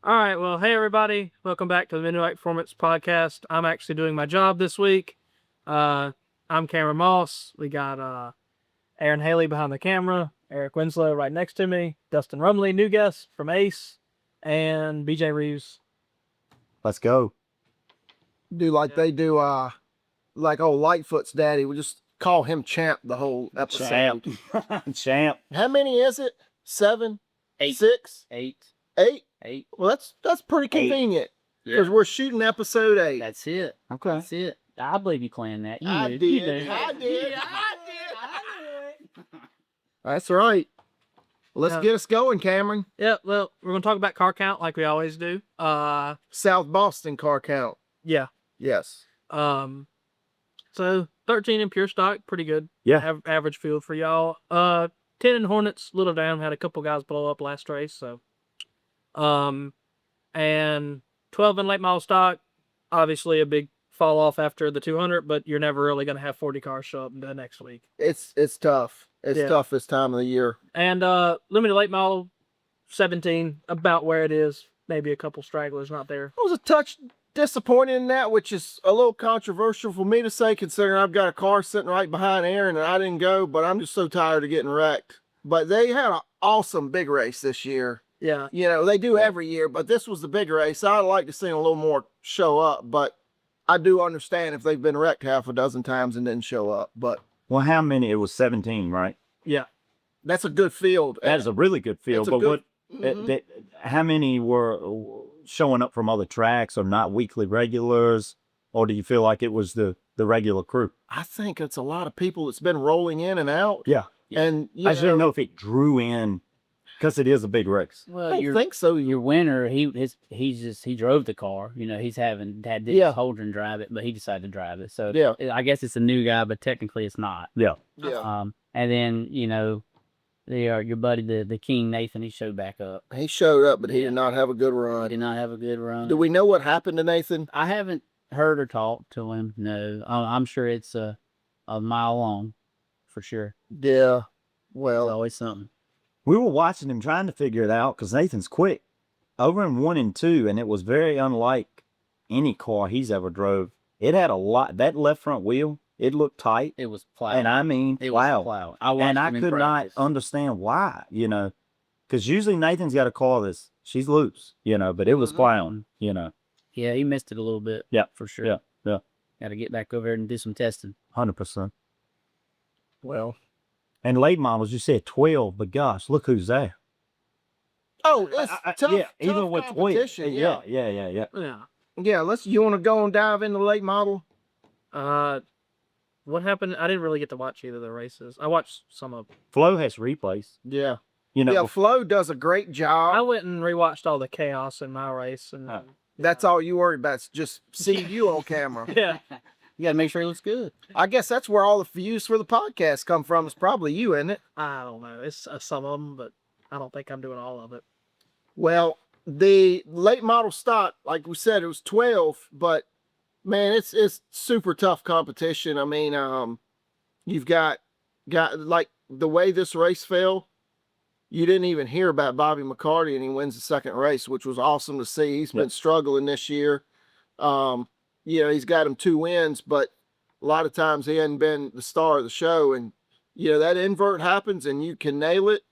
All right, well, hey everybody, welcome back to the Midnight Performance Podcast. I'm actually doing my job this week. I'm Cameron Moss. We got Aaron Haley behind the camera, Eric Winslow right next to me, Dustin Rumley, new guest from Ace, and BJ Reaves. Let's go. Do like they do, like old Lightfoot's daddy. We just call him Champ the whole episode. Champ. How many is it? 7? 8. 6? 8. 8? 8. Well, that's pretty convenient because we're shooting episode 8. That's it. Okay. That's it. I believe you planned that. You I knew. did. You knew. I did. Yeah, I did. That's right. Let's get us going, Cameron. Yeah, well, we're going to talk about car count like we always do. South Boston car count. Yeah. Yes. So 13 in pure stock, pretty good. Yeah. Average field for y'all. 10 in Hornets, little down. Had a couple guys blow up last race, so. And 12 in late model stock, obviously a big fall off after the 200, but you're never really going to have 40 cars show up the next week. It's tough. It's tough this time of the year. And limited late model, 17, about where it is. Maybe a couple stragglers not there. I was a touch disappointed in that, which is a little controversial for me to say, considering I've got a car sitting right behind Aaron and I didn't go, but I'm just so tired of getting wrecked. But they had an awesome big race this year. Yeah. You know, they do every year, but this was the big race. I'd like to see a little more show up, but I do understand if they've been wrecked half a dozen times and didn't show up. But Well, how many? It was 17, right? Yeah. that's a good field. That is a really good field. It's a But good- how many were showing up from other tracks or not weekly regulars? Or do you feel like it was the regular crew? I think it's a lot of people that's been rolling in and out. Yeah. And I just didn't know if it drew in, because it is a big race. I Well, don't think so. your winner, he drove the car. You know, had Yeah. Holdren drive it, but he decided to drive it. So Yeah. I guess it's a new guy, but technically it's not. Yeah. Yeah. And then your buddy the King Nathan, he showed back up. He showed up, but he Yeah. did not have a good He run. did not have a good run. Do we know what happened to Nathan? I haven't heard or talked to him. No, I'm sure it's a mile long, for sure. Yeah. It's Well, always something. We were watching him trying to figure it out because Nathan's quick. Over in 1 and 2, and it was very unlike any car he's ever drove. It had a lot, that left front wheel, it looked tight. It was plowed. And I mean, It wow. was plowed. I watched And I him in could not practice. understand why, because usually Nathan's got a car she's loose, but it was plowing, Yeah, he missed it a little bit. Yeah, for sure. yeah, yeah. Got to get back over there and do some testing. 100%. well. And late models, you said 12, but gosh, look who's there. Oh, it's tough. Yeah, even tough with 12. competition. Yeah. Yeah. Yeah. You want to go and dive into late model? What happened? I didn't really get to watch either of the races. I watched some of them. Flo has replays, Yeah. you know. Yeah. Flo does a great I job. went and rewatched all the chaos in my race. And That's all you worry about. Is just seeing you on camera. Yeah. You got to make sure he looks good. I guess that's where all the views for the podcast come from. It's probably you, isn't it? I don't know. It's some of them, but I don't think I'm doing all of it. Well, the late model stock, like we said, it was 12, but man, it's super tough competition. I mean, you've got like the way this race fell, you didn't even hear about Bobby McCarty, and he wins the second race, which was awesome to see. He's been struggling this year. He's got him 2 wins, but a lot of times he hadn't been the star of the show, and that invert happens and you can nail it.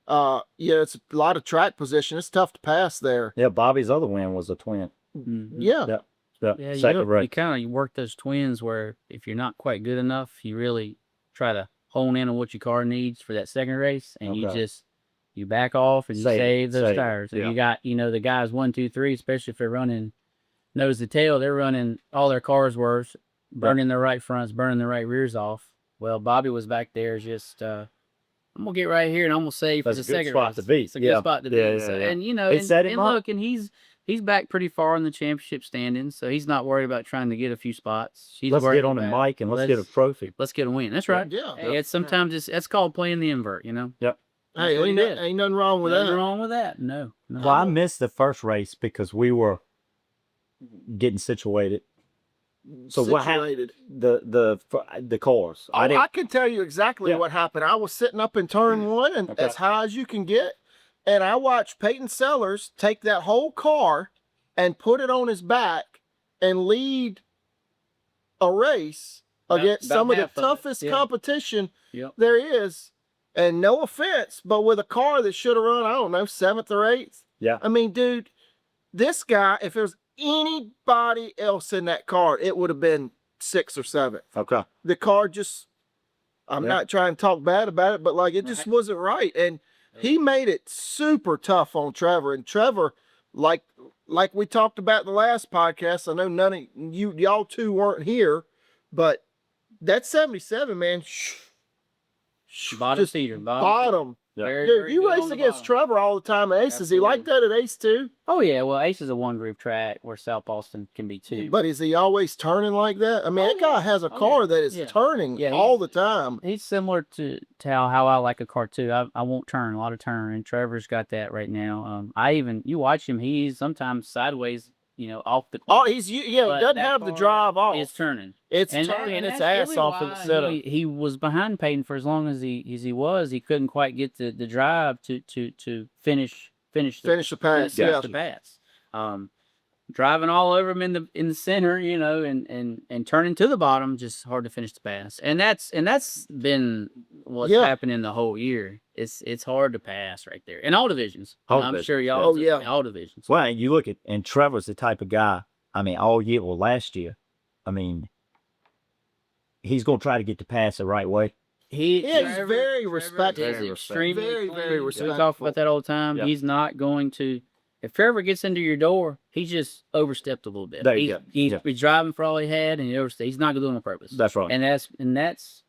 It's a lot of track position. It's tough to pass there. Yeah, Bobby's other win was a twin. Mhm. Yeah. Yeah, you kind of work those twins where if you're not quite good enough, you really try to hone in on what your car needs for that second race, and you back off and you save those tires. And you got the guys 1, 2, 3, especially if they're running nose to tail, they're running all their cars worse, burning their right fronts, burning their right rears off. Well, Bobby was back there just I'm gonna get right here and I'm gonna save for the second spot race. to be. It's a good spot to be. Yeah, So, yeah. and set him up. look, and he's back pretty far in the championship standings, so he's not worried about trying to get a few spots. He's Let's worried get on the about, mic and let's get a trophy. let's get a win. That's right. Yeah. Hey, it's sometimes that's called playing the invert. Yep. That's Hey, what he did. ain't nothing wrong with Nothing that. wrong with that. No. Well, I missed the first race because we were getting situated. So what happened? Situated. The cars. I can tell you exactly Yeah. what happened. I was sitting up in turn 1, and Okay. as high as you can get, And I watched Peyton Sellers take that whole car and put it on his back and lead a race against some of the toughest competition there is. And no offense, but with a car that should have run, I don't know, 7th or 8th. Yeah. I mean, dude, this guy, if there was anybody else in that car, it would have been 6th or 7th. Okay. The car just, I'm not trying to talk bad about it, but like it just wasn't right. And he made it super tough on Trevor. And Trevor, like we talked about in the last podcast, I know none of y'all two weren't here, but that 77, man, bottom feeder. Bottom. Yeah. Very, Dude, very you good race on the against bottom. Trevor all the time at Ace. Is he like that at Ace too? Oh yeah, well Ace is a one groove track where South Boston can be too. But is he always turning like that? I mean, that guy has a car that is turning all the time. He's similar to how I like a car too. I won't turn, a lot of turn, and Trevor's got that right now. You watch him, he's sometimes sideways, off the Oh, corner. doesn't have the drive off. It's turning. It's turning its ass off in the setup. He was behind Peyton for as long as he was. He couldn't quite get the drive to finish the pass. the pass. Driving all over him in the center, and turning to the bottom, just hard to finish the pass. And that's been what's happening the whole year. It's hard to pass right there in all divisions. I'm sure y'all. All divisions. Well, you look at, and Trevor's the type of guy. I mean, all year, well, last year, I mean, he's gonna try to get the pass the right way. He's very respectful. He's extremely very, very respectful. We talk about that all the time. Yeah. He's not going to. If Trevor gets into your door, he just overstepped a little bit. There you go. He's driving for all he had, and he overstepped. He's not going to do it on purpose. That's right. And that's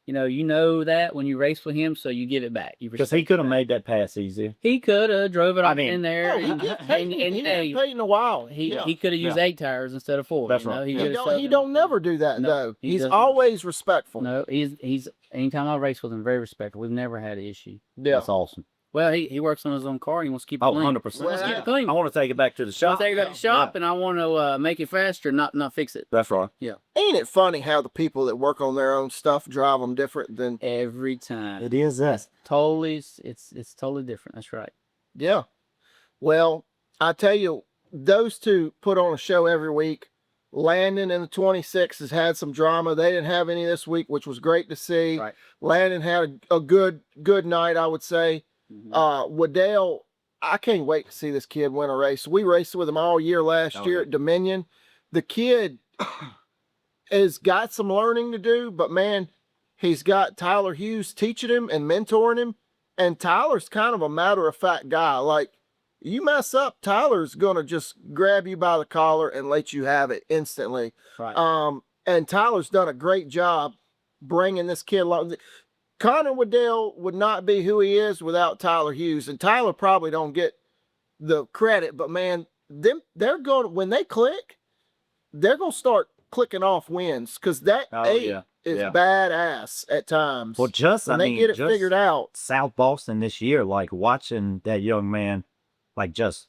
you know that when you race with him, so you give it back. Because he could have made that pass easier. He could have drove it off in there. He Peyton a while. He could have used 8 tires instead of 4. That's right. He don't never do that though. He's always respectful. No, he's anytime I race with him, very respectful. We've never had an issue. Yeah. That's awesome. Well, he works on his own car. He wants to keep it clean. 100%. Wants to keep it clean. I want to take it back to the shop. I take it back to the shop, and I want to make it faster, not fix it. That's right. Yeah. Ain't it funny how the people that work on their own stuff drive them different than Every time. It is that. It's totally different. That's right. Yeah. Well, I tell you, those two put on a show every week. Landon and the 26 has had some drama. They didn't have any this week, which was great to see. Right. Landon had a good night, I would say. Waddell, I can't wait to see this kid win a race. We raced with him all year last year at Dominion. The kid has got some learning to do, but man, he's got Tyler Hughes teaching him and mentoring him. And Tyler's kind of a matter-of-fact guy. Like, you mess up, Tyler's going to just grab you by the collar and let you have it instantly. Right. And Tyler's done a great job bringing this kid along. Connor Waddell would not be who he is without Tyler Hughes. And Tyler probably don't get the credit, but man, they're going, when they click, they're going to start clicking off wins, because that 8 is badass at times. Well, when they get it figured out. South Boston this year, like watching that young man, like just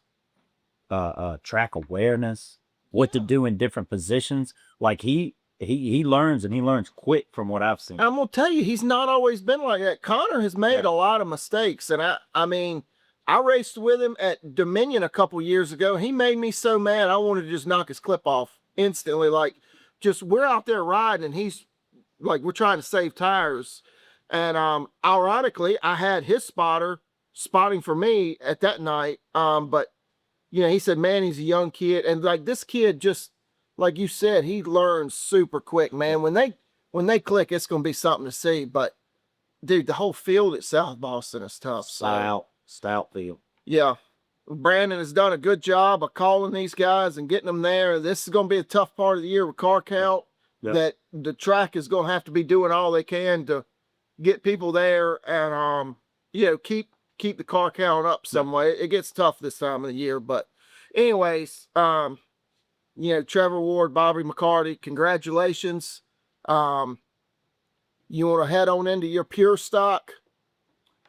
track awareness, what to do in different positions. Like he learns, and he learns quick from what I've seen. I'm gonna tell you, he's not always been like that. Connor has made a lot of mistakes, and I mean, I raced with him at Dominion a couple years ago. He made me so mad, I wanted to just knock his clip off instantly. Like, just we're out there riding, and he's like, we're trying to save tires, and ironically, I had his spotter spotting for me at that night. But he said, man, he's a young kid, and like this kid just, like you said, he learns super quick, man. When they click, it's going to be something to see. But, dude, the whole field at South Boston is tough. Stout field. Yeah. Brandon has done a good job of calling these guys and getting them there. This is going to be a tough part of the year with car count. Yep. That the track is going to have to be doing all they can to get people there and, keep the car count up some way. It gets tough this time of the year. But, anyways, Trevor Ward, Bobby McCarty, congratulations. You want to head on into your pure stock?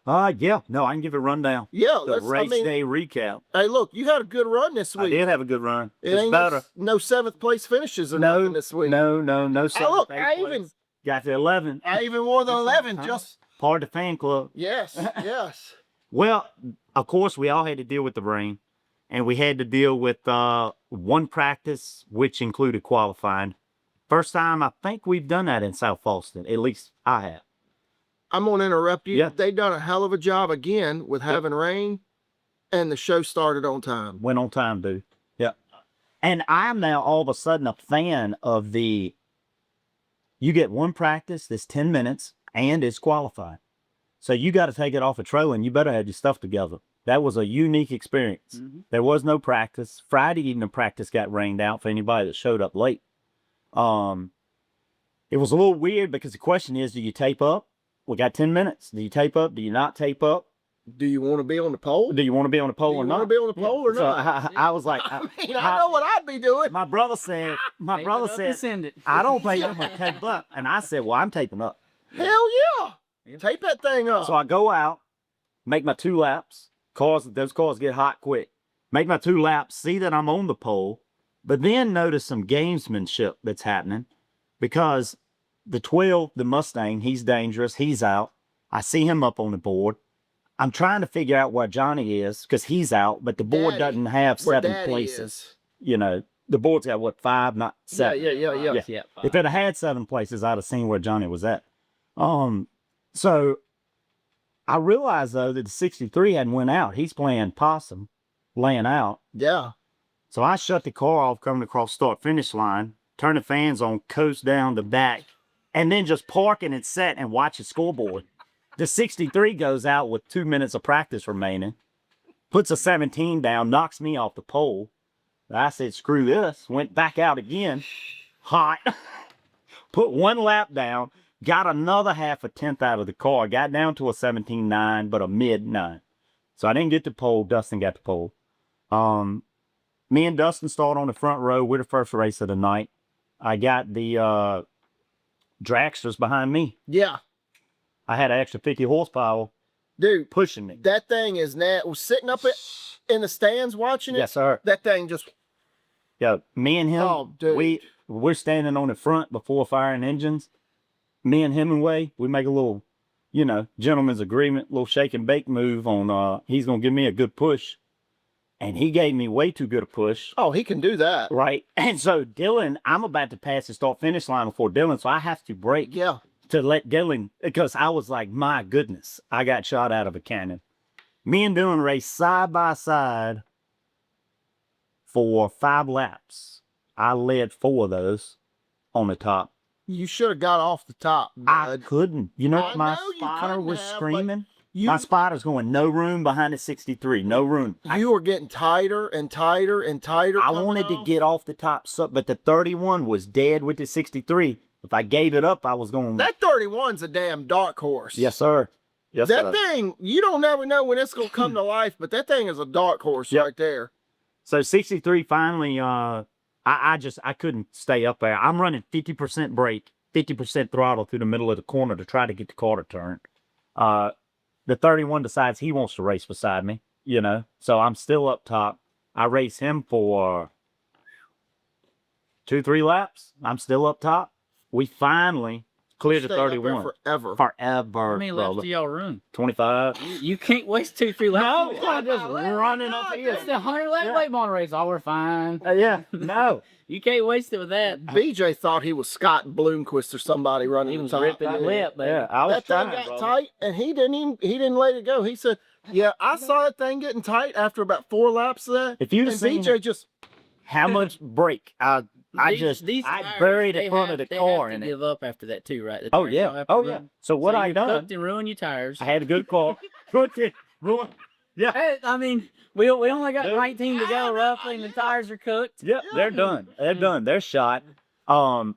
Yeah. No, I can give a rundown. Yeah. The race day recap. Hey, look, you had a good run this week. I did have a good run. It ain't better. No 7th place finishes or nothing this week. No. Look, I even got to 11. I even wore the 11 just part of the fan club. Yes. Well, of course, we all had to deal with the rain, and we had to deal with one practice, which included qualifying. First time I think we've done that in South Falston. At least I have. I'm gonna interrupt you. Yeah. They done a hell of a job again with having rain, and the show started on time. Went on time, dude. Yeah. And I'm now all of a sudden a fan of the. You get one practice that's 10 minutes and it's qualified. So you got to take it off a trailer and you better have your stuff together. That was a unique experience. There was no practice. Friday evening practice got rained out for anybody that showed up late. It was a little weird because the question is, do you tape up? We got 10 minutes. Do you tape up? Do you not tape up? Do you want to be on the pole? Do you want to be on the pole or not? Do you want to be on the pole or So not? I was like, I know what I'd be doing. my brother said, Send it. I don't think I'm going to tape up. And I said, well, I'm taping up. Hell yeah. Tape that thing up. So I go out, make my 2 laps. Those cars get hot quick. Make my 2 laps, see that I'm on the pole, but then notice some gamesmanship that's happening because the 12, the Mustang, he's dangerous. He's out. I see him up on the board. I'm trying to figure out where Johnny is because he's out, but the board doesn't have 7 places. You know, the board's got what, 5, not 7. Yeah. If it had 7 places, I'd have seen where Johnny was at. So I realized though that the 63 hadn't went out. He's playing possum, laying out. Yeah. So I shut the car off coming across start finish line, turn the fans on, coast down the back, and then just parking and set and watch the scoreboard. The 63 goes out with 2 minutes of practice remaining, puts a 17 down, knocks me off the pole. I said, screw this, went back out again, hot, put 1 lap down, got another half a tenth out of the car, got down to a 17.9, but a mid-9. So I didn't get the pole, Dustin got the pole. Me and Dustin started on the front row. We're the first race of the night. I got the dragsters behind me. Yeah. I had an extra 50 horsepower Dude, pushing me. that thing is was sitting up in the stands watching it. Yes, sir. That thing just, Yeah, me and him, Oh, dude. we're standing on the front before firing engines. Me and Hemingway, we make a little, gentleman's agreement, little shake and bake move on, he's going to give me a good push. And he gave me way too good a push. oh, he can do that. Right. And so Dylan, I'm about to pass the start finish line before Dylan, so I have to brake Yeah. to let Dylan, because I was like, my goodness, I got shot out of a cannon. Me and Dylan raced side by side for 5 laps. I led 4 of those on the top. You should have got off the top, I bud. couldn't. You know I what my know you spotter couldn't was have, but screaming? You, My spotter's going, no room behind the 63, no room. you were getting tighter and tighter and tighter. I coming wanted to off. get off the top, but the 31 was dead with the 63. If I gave it up, I was going. That 31's a damn dark horse. Yes, sir. Yes, That sir. thing, you don't never know when it's going to come to life, but that thing is a dark horse Yep. right there. So 63 finally, I couldn't stay up there. I'm running 50% brake, 50% throttle through the middle of the corner to try to get the car to turn. The 31 decides he wants to race beside me, so I'm still up top. I race him for 2-3 laps. I'm still up top. We finally cleared the Stay up there 31. forever. Forever. How many laps brother. do y'all run? 25. You can't waste 2-3 laps. No, I'm just running up here. It's the 100-lap late model race. Oh, we're fine. Yeah, no. You can't waste it with that. BJ thought he was Scott Bloomquist or somebody running He the was top. ripping the lip, baby. Yeah, I was That thing trying, got brother. tight, and he didn't let it go. He said, "Yeah, I saw that thing getting tight after about 4 laps of that." If you'd And have seen BJ just, how much brake I These tires, buried they the front of have- the they car have in to it. give up after that too, right? The Oh tires yeah, don't have to oh yeah. run. So what So I you're done? cooked and ruin your tires. I had a good car. Ruin. Yeah, Hey, I mean, we only got 19 to go roughly, and the tires are cooked. yeah. They're done. They're done. They're shot. Caution.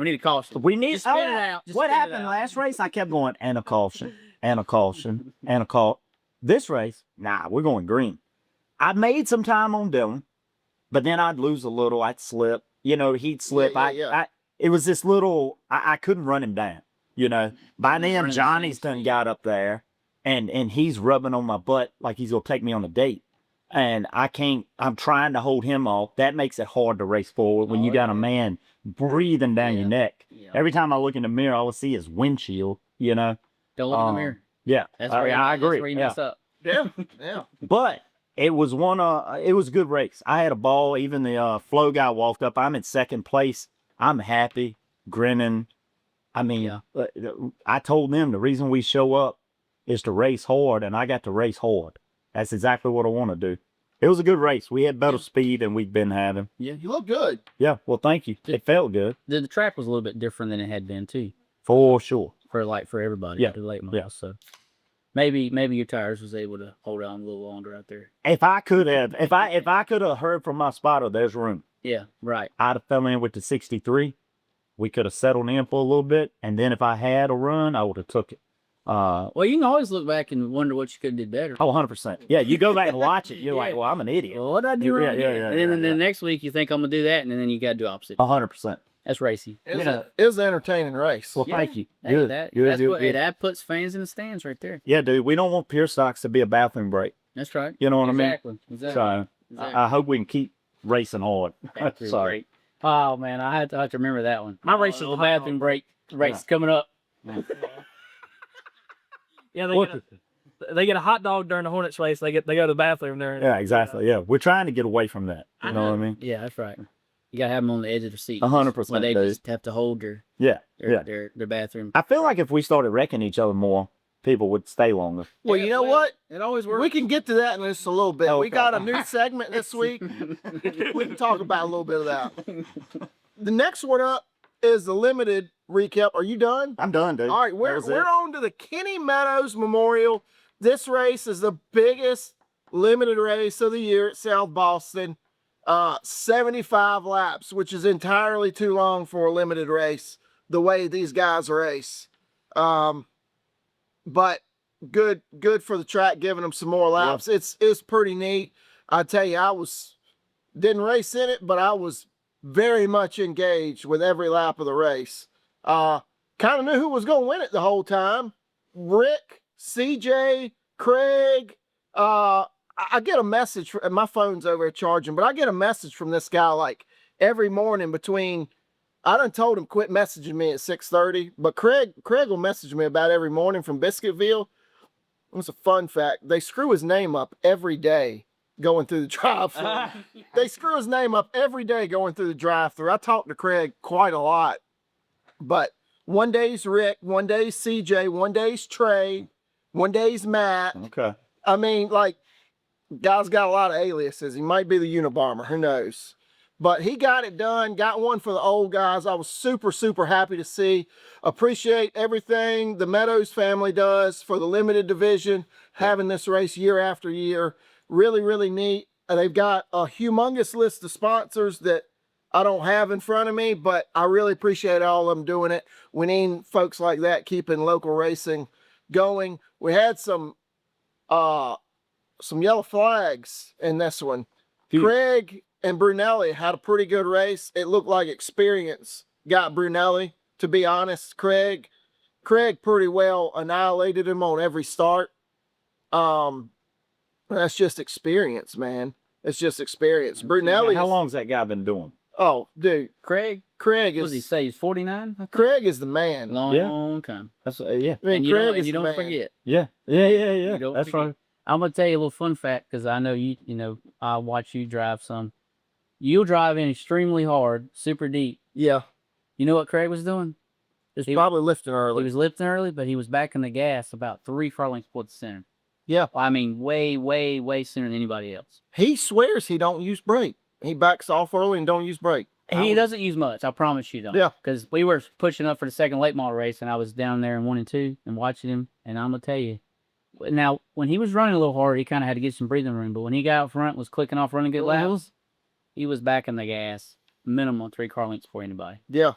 We need a caution. We need. Just spin it yeah. out. Just What spin it happened out. last race? I kept going and a caution, and a caution, and a call. This race, nah, we're going green. I made some time on Dylan, but then I'd lose a little. I'd slip. He'd slip. Yeah. It was this little. I couldn't run him down. By then running the Johnny's same done speed. got up there, and he's rubbing on my butt like he's gonna take me on a date. And I can't. I'm trying to hold him off. That makes it hard to race forward when you got a man breathing down your neck. Yeah. Every time I look in the mirror, all I see is windshield. Don't look in the mirror. Yeah, That's where I agree. That's where you yeah. mess up. Yeah, yeah. But it was it was a good race. I had a ball. Even the flow guy walked up. I'm in second place. I'm happy, grinning. I mean, I told them the reason we show up is to race hard, and I got to race hard. That's exactly what I want to do. It was a good race. We had better speed than we've been having. Yeah, you look good. Yeah, well, thank you. It felt good. The track was a little bit different than it had been too. For sure. For everybody. Yeah. The late models. So maybe your tires was able to hold on a little longer out there. If I could have, if I could have heard from my spotter, there's room. Yeah, right. I'd have fell in with the 63. We could have settled in for a little bit, and then if I had a run, I would have took it. Well, you can always look back and wonder what you could have did better. Oh, 100%. Yeah, you go back and watch it. You're like, well, I'm an idiot. Well, what did I do wrong? Yeah. And then the next week you think I'm going to do that, and then you got to do opposite. 100%. That's racy. It was an entertaining race. Well, thank you. Hey, Good. That puts fans in the stands right there. Yeah, dude, we don't want pure stocks to be a bathroom break. That's right. You know what I mean? Exactly. So I hope we can keep racing hard. Sorry. Oh, man, I have to remember that one. My race is a bathroom break race coming up. Yeah, they get a hot dog during the Hornets race. They go to the bathroom there. Yeah, exactly. Yeah, we're trying to get away from that. You know what I mean? Yeah, that's right. You gotta have them on the edge of the seat. 100%. Where they just have to hold their bathroom. I feel like if we started wrecking each other more, people would stay longer. Well, you know what? It always works. We can get to that in just a little bit. Okay. We got a new segment this week. We can talk about a little bit of that. The next one up is the limited recap. Are you done? I'm done, dude. All right, we're on to the Kenny Meadows Memorial. This race is the biggest limited race of the year at South Boston. 75 laps, which is entirely too long for a limited race, the way these guys race. But good for the track, giving them some more laps. Yeah. It's pretty neat. I tell you, didn't race in it, but I was very much engaged with every lap of the race. Kind of knew who was going to win it the whole time. Rick, CJ, Craig. I get a message, my phone's over here charging, but I get a message from this guy like every morning between, I done told him quit messaging me at 6:30, but Craig will message me about every morning from Biscuitville. It's a fun fact. They screw his name up every day going through the drive-thru. They screw his name up every day going through the drive-thru. I talk to Craig quite a lot, but one day's Rick, one day's CJ, one day's Trey, one day's Matt. Okay. I mean, like, guy's got a lot of aliases. He might be the Unabomber. Who knows? But he got it done. Got one for the old guys. I was super, super happy to see. Appreciate everything the Meadows family does for the limited division, having this race year after year. Really, really neat. They've got a humongous list of sponsors that I don't have in front of me, but I really appreciate all of them doing it. We need folks like that keeping local racing going. We had some yellow flags in this one. Craig and Brunelli had a pretty good race. It looked like experience got Brunelli, to be honest. Craig pretty well annihilated him on every start. That's just experience, man. It's just experience. Brunelli. How long's that guy been doing? Oh, dude. Craig is. What does he say? He's 49? Craig is the man. Long time. That's yeah. I mean, Craig is you the don't man. forget. Yeah. That's right. I'm gonna tell you a little fun fact because I know you know I watch you drive some. You'll drive in extremely hard, super deep. Yeah. You know what Craig was doing? He probably lifting early. He was lifting early, but he was backing the gas about 3 car lengths toward the center. Yeah. I mean, way, way, way sooner than anybody else. He swears he don't use brake. He backs off early and don't use brake. He doesn't use much. I promise you don't. Yeah. Because we were pushing up for the second late model race, and I was down there in 1 and 2 and watching him. And I'm gonna tell you, now when he was running a little hard, he kind of had to get some breathing room. But when he got out front, was clicking off running good laps, he was backing the gas minimum 3 car lengths before anybody. Yeah.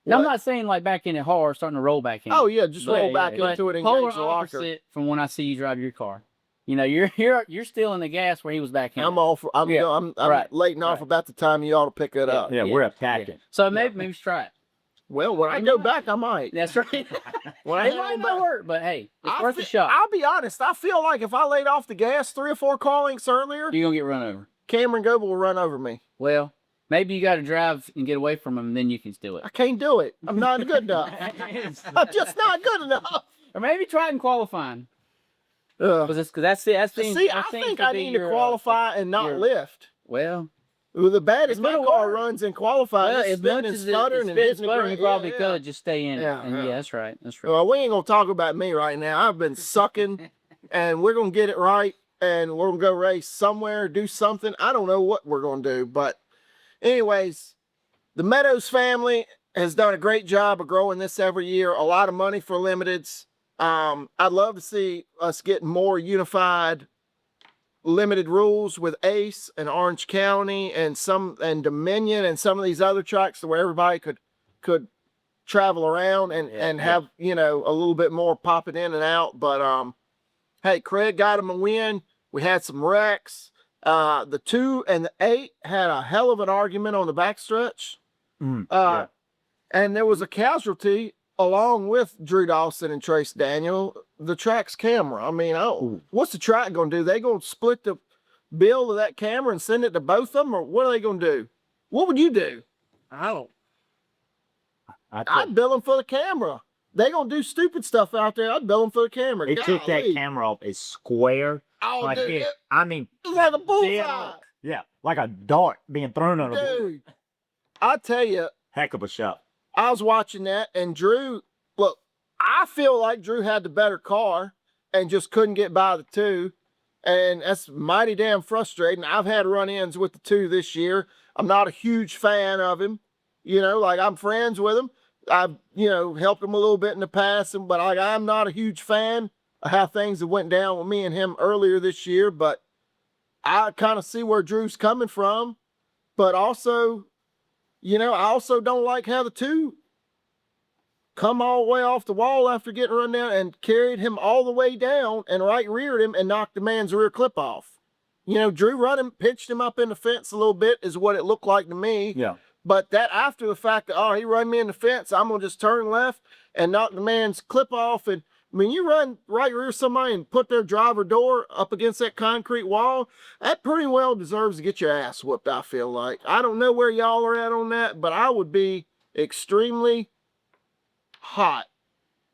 Now, I'm not saying like back in it hard, starting to roll back in. Oh yeah, just roll back into it and polar engage the locker. opposite from when I see you drive your car. You know, you're still in the gas where he was back in. I'm letting off about the time you ought to pick it up. Yeah, we're a packet. So maybe try it. Well, when I go back, I might. That's right. It might not work, but hey, it's worth a shot. I'll be honest. I feel like if I laid off the gas 3 or 4 car lengths earlier, you're gonna get run over. Cameron Goble will run over me. Well, maybe you got to drive and get away from him, and then you can do it. I can't do it. I'm not good enough. I'm just not good enough. Or maybe try it in qualifying. Because that's it. See, I think I need to qualify and not lift. Well, the baddest my car runs in qualifying. Well, as much as stuttering and hitting the you brake. probably could just stay in. Yeah, And that's right. That's right. Well, we ain't gonna talk about me right now. I've been sucking, and we're gonna get it right, and we're gonna go race somewhere, do something. I don't know what we're gonna do, but anyways, the Meadows family has done a great job of growing this every year. A lot of money for limiteds. I'd love to see us get more unified limited rules with Ace and Orange County and Dominion and some of these other tracks where everybody could travel around and have, you know, a little bit more popping in and out. But hey, Craig got him a win. We had some wrecks. The 2 and the 8 had a hell of an argument on the backstretch. And there was a casualty along with Drew Dawson and Trace Daniel, the track's camera. I mean, what's the track going to do? They going to split the bill of that camera and send it to both of them, or what are they going to do? What would you do? I'd bill them for the camera. They going to do stupid stuff out there. I'd bill them for the camera. They took that camera off as square. Oh, like dude, it, I mean, it's like a bullseye. Yeah, like a dart being thrown on a board. Dude, I tell you. Heck of a shot. I was watching that, and Drew, look, I feel like Drew had the better car and just couldn't get by the 2. And that's mighty damn frustrating. I've had run-ins with the 2 this year. I'm not a huge fan of him. You know, like I'm friends with him. I've, you know, helped him a little bit in the past, but I'm not a huge fan of how things have went down with me and him earlier this year. But I kind of see where Drew's coming from. But also, you know, I also don't like how the 2 come all the way off the wall after getting run down and carried him all the way down and right reared him and knocked the man's rear clip off. You know, Drew pinched him up in the fence a little bit is what it looked like to me. Yeah. But that after the fact that, oh, he run me in the fence, I'm going to just turn left and knock the man's clip off. And I mean, you run right rear somebody and put their driver door up against that concrete wall, that pretty well deserves to get your ass whooped, I feel like. I don't know where y'all are at on that, but I would be extremely hot.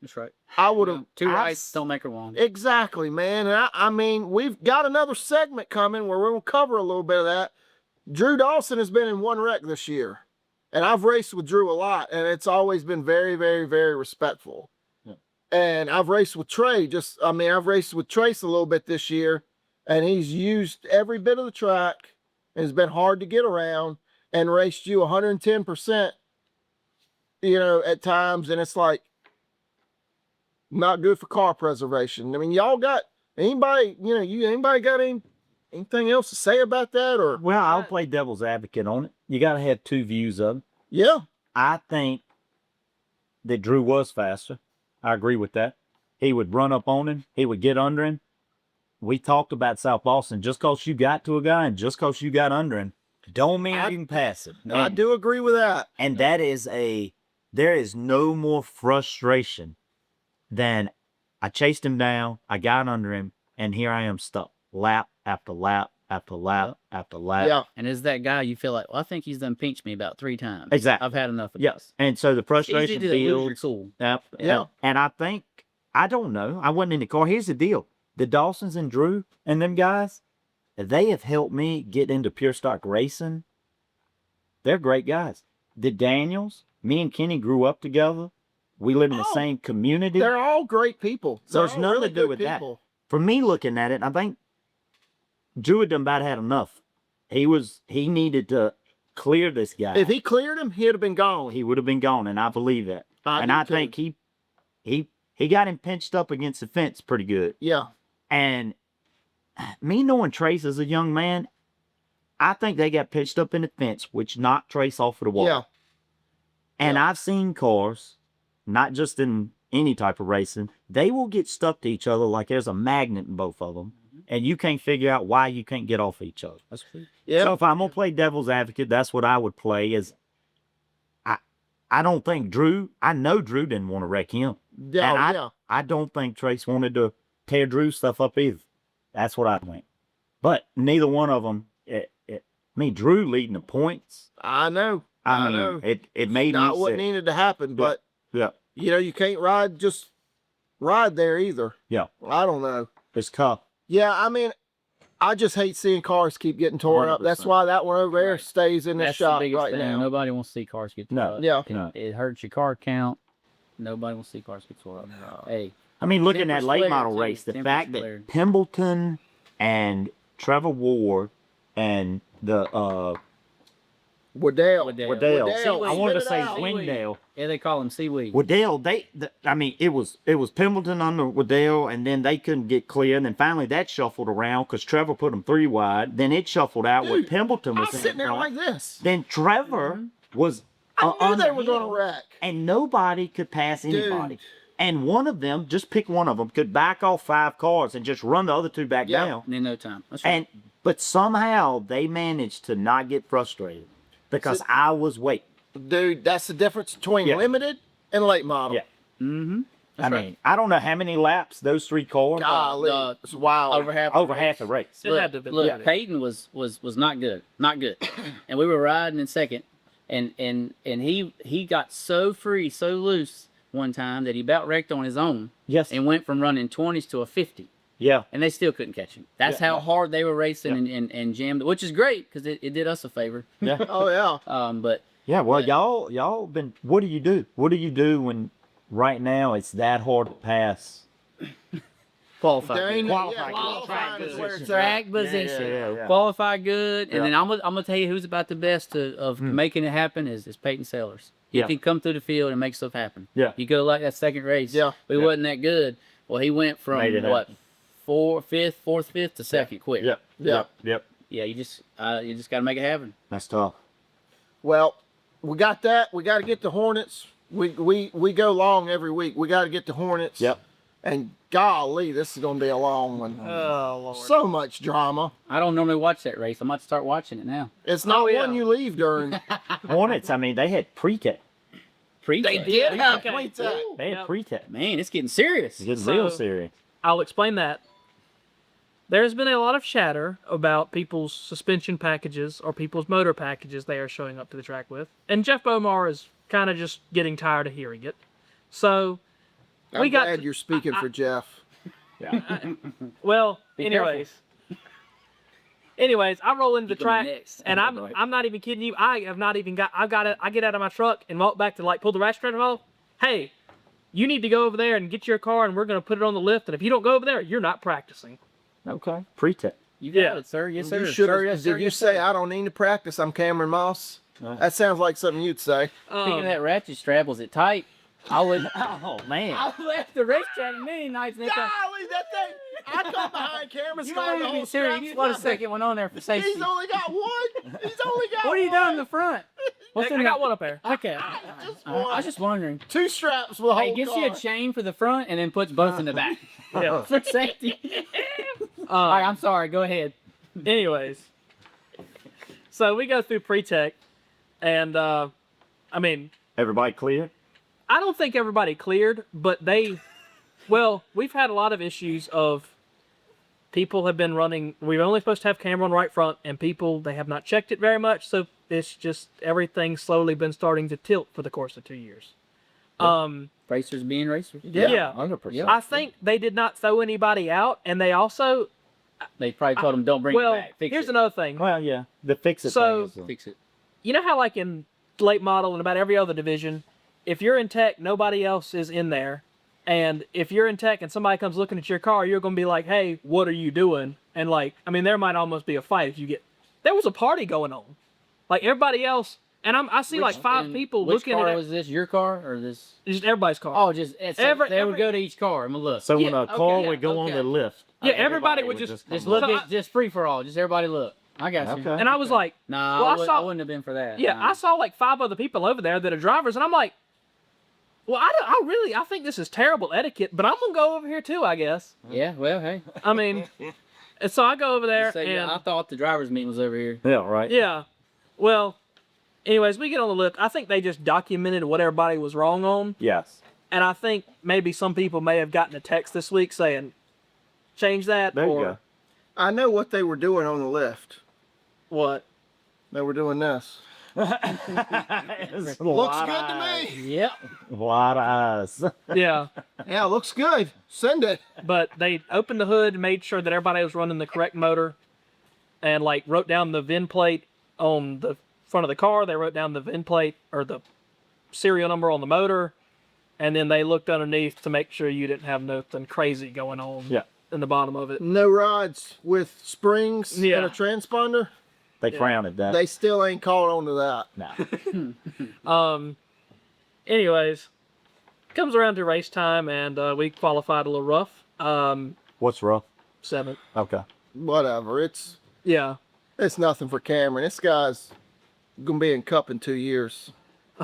That's right. I would have. 2 rights don't make a wrong. Exactly, man. And I mean, we've got another segment coming where we're going to cover a little bit of that. Drew Dawson has been in 1 wreck this year. And I've raced with Drew a lot, and it's always been very, very, very respectful. And I've raced with Trey. I've raced with Trace a little bit this year, and he's used every bit of the track. And it's been hard to get around and raced you 110%, you know, at times. And it's like not good for car preservation. I mean, y'all got anybody, you know, anybody got anything else to say about that? Or well, I'll play devil's advocate on it. You got to have 2 views of it. Yeah. I think that Drew was faster. I agree with that. He would run up on him. He would get under him. We talked about South Boston. Just because you got to a guy and just because you got under him, don't mean you can pass him. I do agree with that. And there is no more frustration than I chased him down, I got under him, and here I am stuck. Lap after lap after lap after lap. Yeah. And as that guy, you feel like, well, I think he's done pinched me about 3 times. Exactly. I've had enough of this. And so the frustration builds. Yep. Yeah. And I think, I don't know, I wasn't in the car. Here's the deal. The Dawsons and Drew and them guys, they have helped me get into pure stock racing. They're great guys. The Daniels, me and Kenny grew up together. We live in the same community. They're all great people. So there's nothing to do with that. For me looking at it, I think Drew had done about had enough. He needed to clear this guy. If he cleared him, he'd have been gone. He would have been gone, and I believe that. I think he got him pinched up against the fence pretty good. Yeah. And me knowing Trace as a young man, I think they got pitched up in the fence, which knocked Trace off of the wall. Yeah. And I've seen cars, not just in any type of racing, they will get stuck to each other like there's a magnet in both of them. And you can't figure out why you can't get off each other. That's true. Yeah. So if I'm gonna play devil's advocate, that's what I would play. I don't think Drew. I know Drew didn't want to wreck him. Yeah. I don't think Trace wanted to tear Drew's stuff up either. That's what I think. But neither one of them. Drew leading the points. I know. I know. It made not me what sick. needed to happen, but yeah. You know, you can't ride there either. Yeah. I don't know. It's tough. Yeah, I mean, I just hate seeing cars keep getting tore up. That's 100%. why that one over there Right. stays in the That's the shop biggest right thing. now. Nobody wants to see cars get No. tore up. Yeah. No. It hurts your car count. Nobody wants to see cars get tore up. No. Hey, I mean, looking at Temper's late flared, model too. race, the Temper's fact that flared. Pemberton and Trevor Ward and the Waddell. Waddell. Waddell, I wanted to spit it say out. Wingdale. yeah, they call them seaweed. Waddell, I mean, it was Pemberton under Waddell, and then they couldn't get clear, and then finally that shuffled around because Trevor put them 3 wide. Then it shuffled out with Dude, Pemberton I was was sitting there front. like this. Then Trevor was I knew on they the were going hill, to wreck. and nobody could pass anybody. Dude. And one of them, just pick one of them, could back off 5 cars and just run the other 2 back Yeah. down. In no time. That's right. But somehow they managed to not get frustrated because So- I was waiting. Dude, that's the difference between Yeah. limited and late model. Yeah. Mm-hmm. I mean, I don't know how many laps those 3 cars. Golly, it's wild. Over half. Over half the race. It had to have been Look, limited. Peyton was not good, not good, and we were riding in second, and he got so free, so loose one time that he about wrecked on his own Yes. and went from running 20s to a 50, Yeah. and they still couldn't catch him. That's how hard they were racing and jammed, which is great because it did us a favor. Yeah. Oh, yeah. But Yeah. Well, Yeah. y'all been. What do you do? What do you do when right now it's that hard to pass? qualify. There ain't good. no- Qualify yeah, good. qualifying is where it's Track at. position. Yeah. Qualify good, and Yeah. then I'm gonna tell you who's about the best of making it happen is Peyton Sellers. Yeah. If he come through the field and make stuff happen. Yeah. You go like that second race. Yeah. We Yeah. wasn't that good. Well, he went from Made it what happen. fourth, fifth to second quick. Yep. Yeah. Yep. Yeah. You just gotta make it happen. That's tough. Well, we got that. We got to get the Hornets. We go long every week. We got to get the Hornets. Yep. And golly, this is going to be a long one. Oh Lord. So much drama. I don't normally watch that race. I might start watching it now. It's not Oh, yeah. one you leave during. Hornets. I mean, they had pre-K. They did have Okay. pre-tech. They had Yep. pre-K. Man, it's getting serious. It's getting So- real serious. I'll explain that. There's been a lot of chatter about people's suspension packages or people's motor packages they are showing up to the track with. And Jeff Bomar is kind of just getting tired of hearing it. So, I'm got glad to- you're speaking for Jeff. well, Be careful. anyways, I roll into the Keep them track next. and I'm not even kidding you. I get out of my truck and walk back to like pull the ratchet strap off. Hey, you need to go over there and get your car and we're going to put it on the lift. And if you don't go over there, you're not practicing. Okay. Pre-K. You got Yeah. it, sir. Yes, sir. You should Sir, have. yes, sir, Did you yes, say sir. I don't need to practice? I'm Cameron Moss. Right. That sounds like something you'd say. Speaking of that ratchet strap, was it tight? I would. Oh man. I left the racetrack many nights. And they thought, Golly, that thing! I come behind Cameron's you car. don't the even be whole serious. strap's You want a not- second one on there for safety. He's only got one. He's only got. What are you one. doing in the front? What's I in got the- one up there. Okay. Just I one. was just wondering. 2 straps for the whole Hey, gets car. you a chain for the front and then puts both in the back Yeah. for safety. All right, I'm sorry. Go ahead. Anyways, so we go through pre-tech, and I mean, Everybody clear? I don't think everybody cleared, but we've had a lot of issues of people have been running. We're only supposed to have camera on right front, and they have not checked it very much. So it's just everything's slowly been starting to tilt for the course of 2 years. Racers being racers. Yeah. 100%. I think they did not throw anybody out, and they also They probably told them don't bring it back. Fix here's it. another thing. Well, yeah. The fix-it So- thing is Fix it. You know how like in late model and about every other division, if you're in tech, nobody else is in there. And if you're in tech and somebody comes looking at your car, you're going to be like, hey, what are you doing? And like, I mean, there might almost be a fight if you get, there was a party going on. Like everybody else, and I see like 5 And people which looking car at it, was this? Your car or this? just everybody's car. Oh, just it's they would go to each car and we'll look. So when Yeah, a car okay, would go on okay. the lift. yeah, everybody would just come Just on. look So at just free for all. Just everybody look. I got you. Okay. And I was like, Nah, Well, I I saw- wouldn't have been for that. yeah, Nah. I saw like 5 other people over there that are drivers, and I'm like, well, I think this is terrible etiquette, but I'm going to go over here too, I guess. Yeah, well, hey. I mean, and so I go over there, Just say, and I thought the drivers' meeting was over here. Yeah, right. yeah. Well, anyways, we get on the lift. I think they just documented what everybody was wrong on. Yes. And I think maybe some people may have gotten a text this week saying, change that. There you or go. I know what they were doing on the lift. what? They were doing this. It's a Looks lot good of to eyes. me. Yep. A lot of eyes. Yeah. Yeah, looks good. Send it. But they opened the hood, made sure that everybody was running the correct motor, and like wrote down the VIN plate on the front of the car. They wrote down the VIN plate or the serial number on the motor, and then they looked underneath to make sure you didn't have nothing crazy going on in the bottom of it. No rods with springs and a transponder. They frown at that. They still ain't caught on to that. No. Anyways, comes around to race time, and we qualified a little rough. What's rough? 7th. Okay. Whatever. It's nothing for Cameron. This guy's gonna be in Cup in 2 years.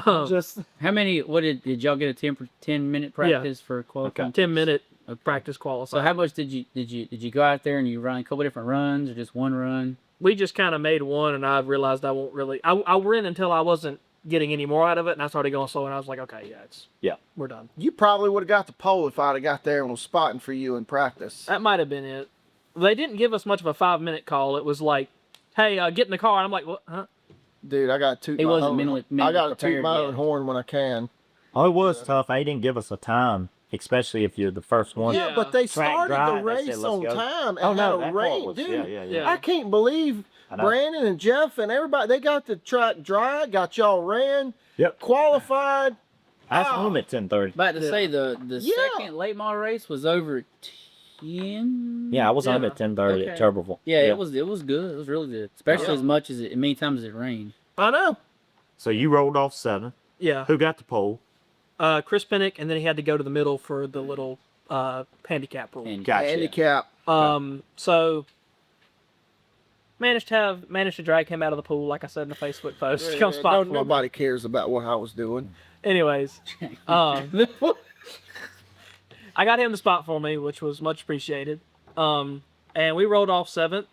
Just How many? What did y'all get a 10-minute practice for qualifying? 10-minute practice qualifying. So how much did you go out there and you run a couple different runs or just one run? We just kind of made one, and I realized I won't really. I ran until I wasn't getting any more out of it, and I started going slow, and I was like, okay, we're done. You probably would have got the pole if I'd have got there and was spotting for you in practice. That might have been it. They didn't give us much of a 5-minute call. It was like, hey, get in the car. And I'm like, what? Huh? Dude, I got to toot He my wasn't own. mentally I got to toot prepared my yet. own horn when I can. Oh, it was tough. They didn't give us a time, especially if you're the first one. Yeah, but they Track started drive, the they race said, "Let's on go." time and Oh, no, had that a part rain, was- dude. Yeah. I can't believe I know. Brandon and Jeff and everybody, they got the track dry, got y'all ran, Yep. qualified. I was home at 10:30. About to say the Yeah. second late model race was over 10. Yeah, I was home Yeah. at 10:30 at Okay. Tuberville. Yeah, it was good. It was really good, especially Yeah. as much as many times as it rained. I know. So you rolled off 7. Yeah. Who got the pole? Chris Pennick, and then he had to go to the middle for the little handicap rule. And Gotcha. Handicap. So managed to drag him out of the pool, like I said in the Facebook post. Come spot for me. Nobody cares about what I was doing. Anyways, I got him the spot for me, which was much appreciated. And we rolled off 7th,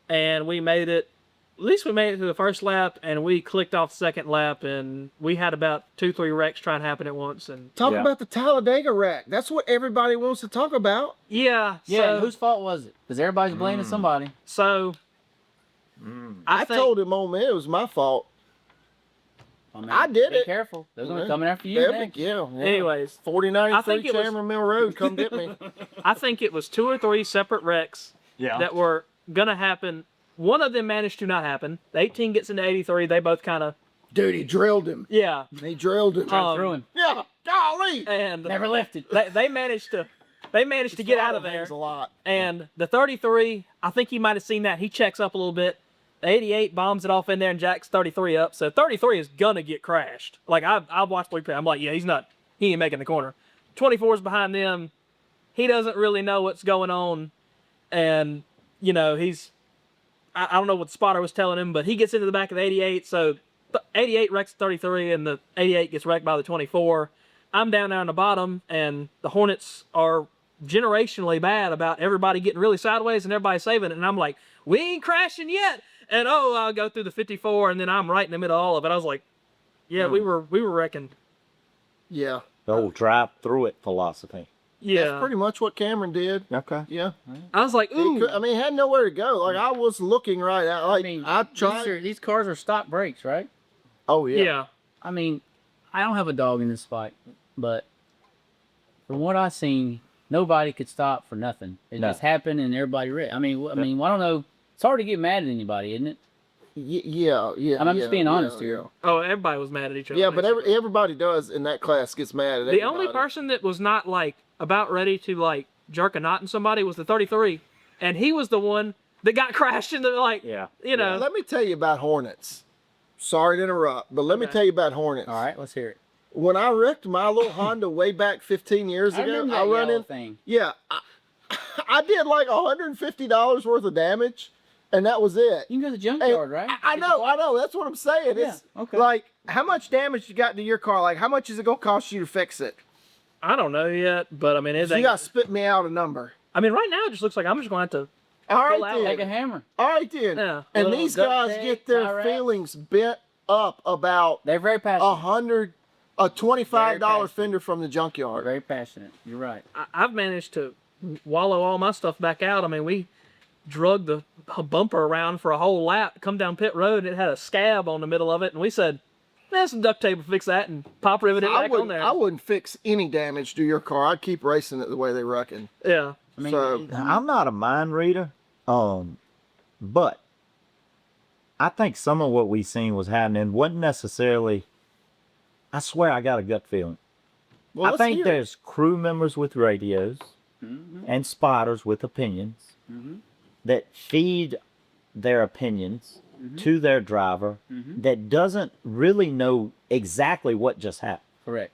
and we made it. At least we made it to the first lap, and we clicked off the second lap, and we had about 2-3 wrecks trying to happen at once. And Talk Yeah. about the Talladega wreck. That's what everybody wants to talk about. yeah, and whose fault was it? Because everybody's blaming somebody. so I think- told him on me it was my fault. mean, I did be it. careful. They're going to Yeah. come after you next. Yeah. Anyways, 49 I think it was- Cameron Mill Road, come get me. I think it was 2 or 3 separate wrecks Yeah. that were gonna happen. One of them managed to not happen. The 18 gets into 83. They both kind of Dude, he drilled him. yeah. He drilled him. Through him. Yeah, golly. And Never lifted. they managed to get out of there. Hangs a lot. And the 33, I think he might have seen that. He checks up a little bit. The 88 bombs it off in there and jacks 33 up. So 33 is gonna get crashed. Like I've watched the replay. I'm like, yeah, he ain't making the corner. 24 is behind them. He doesn't really know what's going on, and I don't know what the spotter was telling him, but he gets into the back of the 88. So 88 wrecks 33, and the 88 gets wrecked by the 24. I'm down there on the bottom, and the Hornets are generationally bad about everybody getting really sideways and everybody saving it. And I'm like, we ain't crashing yet. And I'll go through the 54, and then I'm right in the middle of all of it. I was like, yeah, we were wrecking. Yeah. The old drive through it philosophy. Yeah. That's pretty much what Cameron did. Okay. Yeah. I was like, ooh. He had nowhere to go. Like, I was looking right at, like, I mean, I tried. these cars are stock brakes, right? Oh, yeah. Yeah. I mean, I don't have a dog in this fight, but from what I've seen, nobody could stop for nothing. It No. just happened, and everybody read. I mean, I don't know. It's hard to get mad at anybody, isn't it? Yeah. I'm just being honest here. Oh, everybody was mad at each other. Yeah, but everybody does in that class gets mad at the everybody. only person that was not like about ready to like jerk a knot in somebody was the 33, and he was the one that got crashed into like Yeah. Let me tell you about Hornets. Sorry to interrupt, but let me Okay. tell you about Hornets. All right, let's hear it. When I wrecked my little Honda way back 15 years I ago, remember I that run yellow in. thing. Yeah, I did like $150 worth of damage, and that was it. You can go to the Hey, junkyard, right? I know. That's what I'm saying. Yeah, It's okay. like, how much damage you got to your car? Like, how much is it gonna cost you to fix it? I don't know yet, but I mean, So you got to spit me out a number. I mean, right now it just looks like I'm just going to have to. All Pull right, out, Take a then. hammer. All right, then. Yeah. And Little these duct guys tape, get their tie wrap. feelings bent up about They're very passionate. a $25 Very passionate. fender from the They're junkyard. very passionate. You're right. I've managed to wallow all my stuff back out. I mean, drug the bumper around for a whole lap, come down pit road, and it had a scab on the middle of it, and we said, "Man, some duct tape will fix that," and pop rivet it back on there. I wouldn't fix any damage to your car. I'd keep racing it the way they reckon. Yeah. I mean, So- I'm not a mind reader, but I think some of what we seen was happening wasn't necessarily. I swear, I got a gut feeling. Well, I let's think hear it. there's crew members with radios and spotters with opinions that feed their opinions to their driver that doesn't really know exactly what just happened. correct.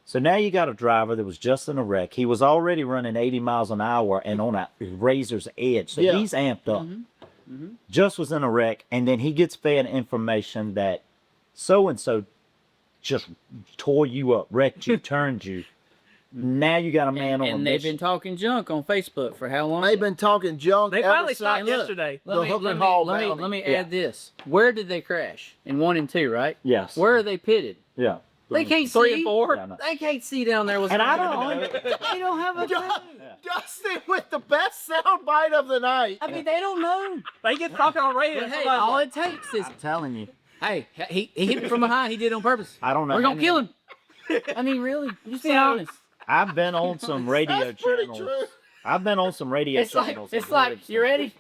So now you got a driver that was just in a wreck. He was already running 80 miles an hour and on a razor's edge. So Yeah. he's amped up. Just was in a wreck, and then he gets fed information that so-and-so just tore you up, wrecked you, turned you. Now you got a man on a And they've mission. been talking junk on Facebook for how long? They've been talking junk. They ever finally since- stopped And look, yesterday. The hook and haul bounty. let me Yeah. add this. Where did they crash? In 1 and 2, right? Yes. Where are they pitted? Yeah. They can't 3 see. and 4. Yeah, no. They can't see down there. And I don't. They don't have a clue. Dustin with the best soundbite of the night. I mean, they don't know. They get talking on radio. But hey, somebody's all like, it takes is, I'm telling you. hey, he hit it from behind. He did it on purpose. I don't know. We're how gonna kill him. I mean, really? Just be honest. I've been on some radio That's pretty channels. true. I've been on some radio It's like, channels. it's and like, heard you ready?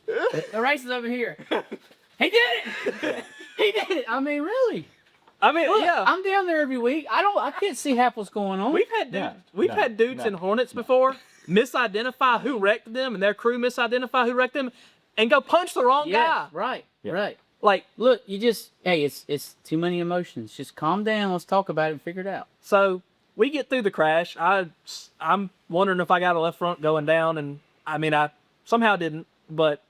The race is over here. He did it. He did it. I mean, really? I mean, Look, yeah. I'm down there every week. I can't see half what's going on. We've had dudes, No, had dudes no, in Hornets before misidentify who wrecked them, and their crew misidentify who wrecked them, and go punch the wrong guy. Right, Yeah. right. Like, Look, you just, hey, it's too many emotions. Just calm down. Let's talk about it and figure it out. so we get through the crash. I'm wondering if I got a left front going down, and I mean, I somehow didn't, but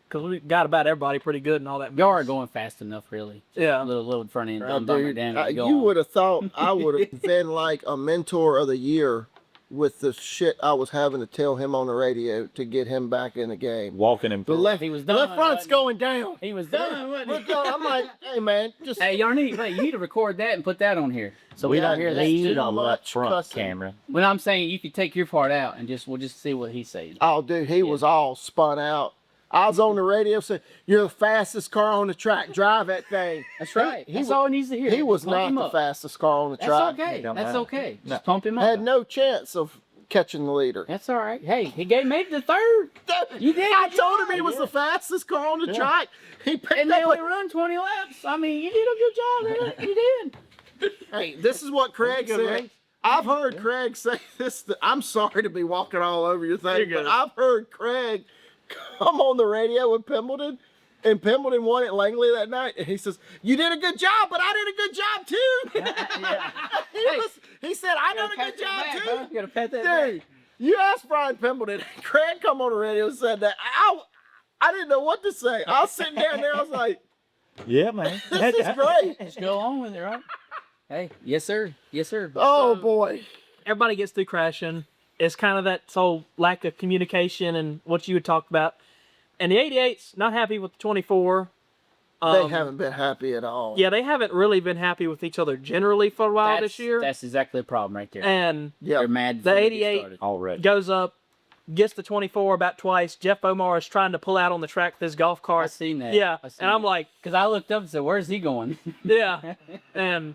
because we got about everybody pretty good and all that. You are going fast enough, really. Yeah. A little front end. Oh, bummer dude, down, go you on. would have thought I would have been like a mentor of the year with the shit I was having to tell him on the radio to get him back in the game. Walking in. The left, He was the done, left front's wasn't he? going down. He was done, wasn't We're he? going, I'm like, hey man, just Hey, y'all need, wait, you need to record that and put that on here. So we don't hear that need shit. a too left much front cussing. camera. When I'm saying you could take your part out and we'll just see what he says. oh dude, he was all spun out. I was on the radio saying, "You're the fastest car on the track. Drive that thing." That's right. He That's wa- all he needs to hear. He was Pump not him the up. fastest car on the That's track. okay. don't That's matter. okay. No. Just pump him up. Had no chance of catching the leader. That's all right. Hey, he made the third. You did. I good told him job. he was the fastest car on the track. He picked And they up. only run 20 laps. I mean, you did a good job, man. You did. Hey, this is what Craig Good said. race. I've heard Craig say this. I'm sorry to be walking all over your thing, You're but good. I've heard Craig come on the radio with Pimbledon, and Pimbledon won at Langley that night, and he says, "You did a good job, but I did a good job too." He said, "I did a good job too." You gotta pat that back. Dude, you asked Brian Pimbledon. Craig come on the radio and said that. I didn't know what to say. I was sitting down there. I was like, Yeah, man. "This is great." Just go on with it, right? Hey, yes, sir. Yes, sir. Oh boy. everybody gets through crashing. It's kind of that whole lack of communication and what you had talked about. And the 88's not happy with the 24. They haven't been happy at all. Yeah, they haven't really been happy with each other generally for a while this year. That's exactly the problem right there. And Yeah. They're mad. The before they get 88 started. Already. goes up, gets the 24 about twice. Jeff Omar is trying to pull out on the track with his golf I cart. seen that. Yeah, I seen and I'm that. like, because I looked up and said, "Where's he going?" yeah. And,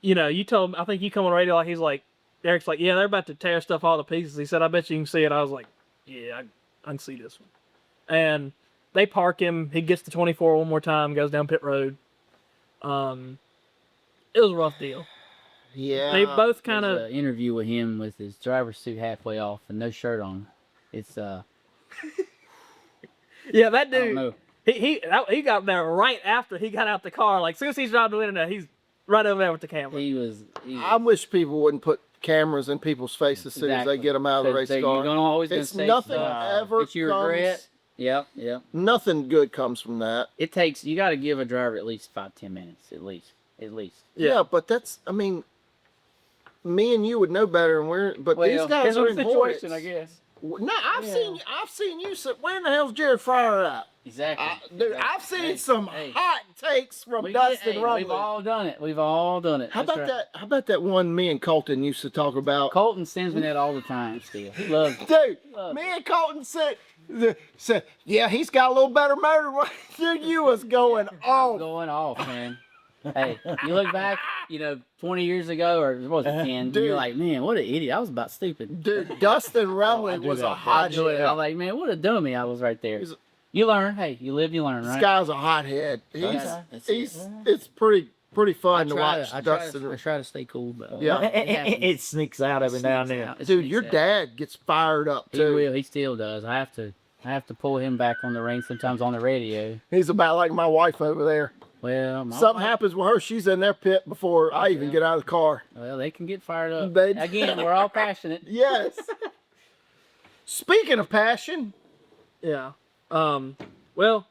you know, you told him, I think you come on the radio, like, he's like, Eric's like, yeah, they're about to tear stuff all to pieces. He said, I bet you can see it. I was like, yeah, I can see this one. And they park him. He gets the 24 one more time, goes down pit road. It was a rough deal. Yeah. They both kind There's of, an interview with him with his driver's suit halfway off and no shirt on. It's yeah, that I don't dude, know. he got there right after he got out the car. Like, as soon as he's driving the internet, he's right over there with the camera. He was. I wish people wouldn't put cameras in people's faces as soon as they get them out of the race You're car. gonna always gonna It's say nothing stuff ever that you comes. regret. Yep, yep. Nothing good comes from that. It takes. You got to give a driver at least 5-10 minutes, at least. Yeah, but that's. I mean, me and you would know better, and we're. But these guys are in Hornets. I guess. No, I've seen you say, "Where in the hell's Jared Fryer at?" Exactly. Dude, I've seen some hey. hot takes from Dustin Rumley. We've all done it. We've all done it. How That's about right. that? How about that one me and Colton used to talk about? Colton sends me that all the time. Still, he loves it. Dude, Love me and Colton said Said, yeah, he's got a little better motor. Dude, you was going off. Going off, man. Hey, you look back, 20 years ago, or was it 10? Dude. You're like, man, what an idiot. I was about stupid. Dude, Dustin Rumley was a hothead. I'm like, man, what a dummy I was right there. You learn. Hey, you live, you learn, right? This guy's a hothead. It's pretty fun to watch Dustin. I try to stay cool, but Yeah. It sneaks out every now and then. Dude, your dad gets fired up He too. will. He still does. I have to pull him back on the reins sometimes on the radio. He's about like my wife over there. Well, Something happens with her, she's in their pit before I even get out of the car. Well, they can get fired up. They- Again, we're all passionate. Yes. Speaking of passion, Yeah. Well,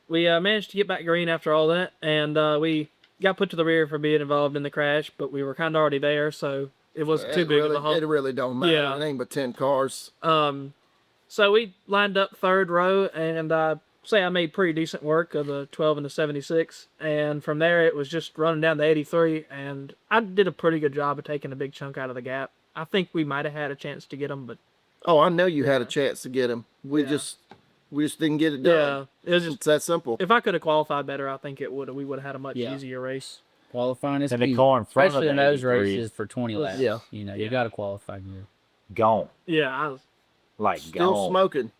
we managed to get back green after all that, and we got put to the rear for being involved in the crash, but we were kind of already there, so it wasn't too big of a it really don't matter. Yeah. It ain't but 10 cars. So we lined up third row, and say I made pretty decent work of the 12 and the 76, and from there it was just running down the 83, and I did a pretty good job of taking a big chunk out of the gap. I think we might have had a chance to get them, but Oh, I know you had a chance to get him. We just didn't get it done. yeah, it was just It's that simple. if I could have qualified better, I think we would have had a much Yeah. easier race. Qualifying is And the key, car in front of especially in the those 83 races for 20 laps. Yeah. You got to qualify good. Gone. Yeah, I was, Like Still gone. smoking.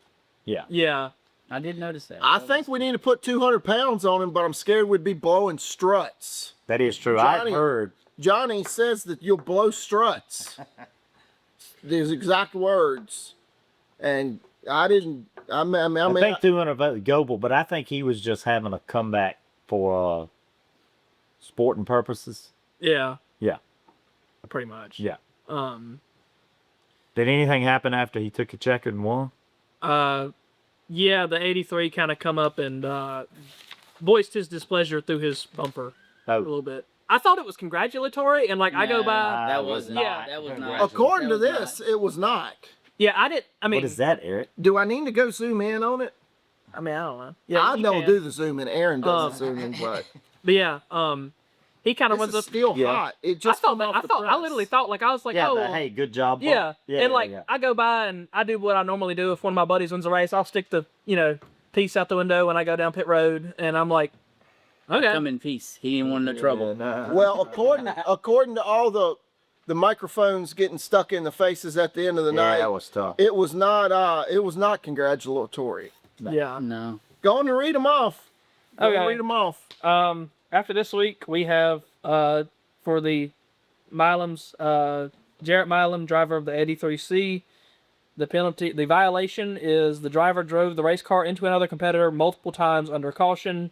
yeah. I did notice that. I think we need to put 200 pounds on him, but I'm scared we'd be blowing struts. That is true. Johnny- I've heard. Johnny says that you'll blow struts. These exact words. And I didn't. I think 200 voted Goebel, but I think he was just having a comeback for sporting purposes. Yeah. Yeah. Pretty much. Yeah. Um, Did anything happen after he took a check and won? yeah, the 83 kind of come up and voiced his displeasure through his bumper a Oh, little bit. I thought it was congratulatory, and like I go by. That was not. Yeah. That was not. According to that was this, it was not. Yeah, I did. I mean, what is that, Eric? Do I need to go zoom in on it? I mean, I don't know. Yeah, I you don't can. do the zoom in. Aaron does the zoom in, but But yeah, he kind of this was is up. still Yeah. hot. It I just thought, come off I the thought, I press. literally thought, like, I was like, Yeah, oh, but hey, good job. yeah. And like, yeah. I go by and I do what I normally do. If one of my buddies wins a race, I'll stick the, piece out the window when I go down pit road, and I'm like, okay. Come in peace. He didn't want no trouble. Well, according to all the microphones getting stuck in the faces at the end of the Yeah, night, that was tough. it was not congratulatory. Yeah. No. Go on and read them off. Go on and Okay. read them off. After this week, we have for the Milam's Jarrett Milam, driver of the 83C. The violation is the driver drove the race car into another competitor multiple times under caution,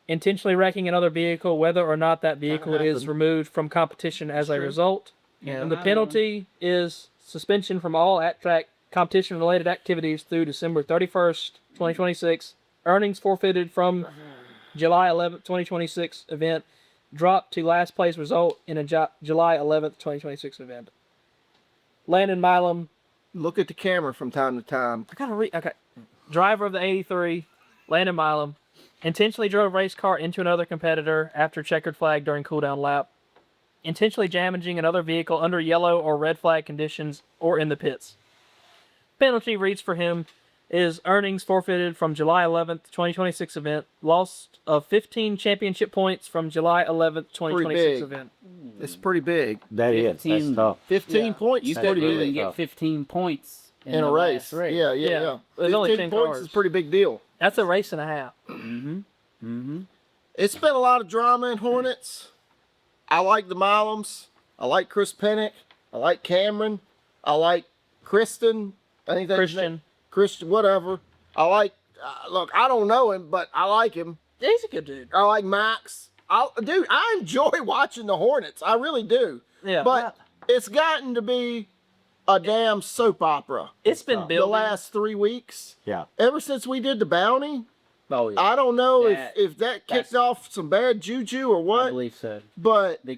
intentionally wrecking another vehicle, whether or not that vehicle is removed from competition as a result. Yeah. And the penalty is suspension from all at-track competition-related activities through December 31st, 2026. Earnings forfeited from July 11th, 2026 event dropped to last place result in a July 11th, 2026 event. Landon Milam. Look at the camera from time to time. I gotta read. Okay. Driver of the 83, Landon Milam, intentionally drove race car into another competitor after checkered flag during cooldown lap. Intentionally damaging another vehicle under yellow or red flag conditions or in the pits. Penalty reads for him is earnings forfeited from July 11th, 2026 event. Loss of 15 championship points from July 11th, 2026 big. event. It's pretty big. That is. That's 15. tough. 15 points. You is That's couldn't pretty really big. even tough. get 15 points In a the race. last race. Yeah. Yeah. There's only 15 10 points cars. is a pretty big deal. That's a race and a half. It's been a lot of drama in Hornets. I like the Milams. I like Chris Pennick. I like Cameron. I like Kristen. I think that's his name. Christian. Christian, whatever. I like, look, I don't know him, but I like him. Yeah, he's a good dude. I like Max. Dude, I enjoy watching the Hornets. I really do. Yeah. But it's gotten to be a damn soap opera. It's been The building. last 3 weeks. Yeah. Ever since we did the bounty, Oh, yeah. I don't know That- if that kicked off some bad juju or I what, believe so. but The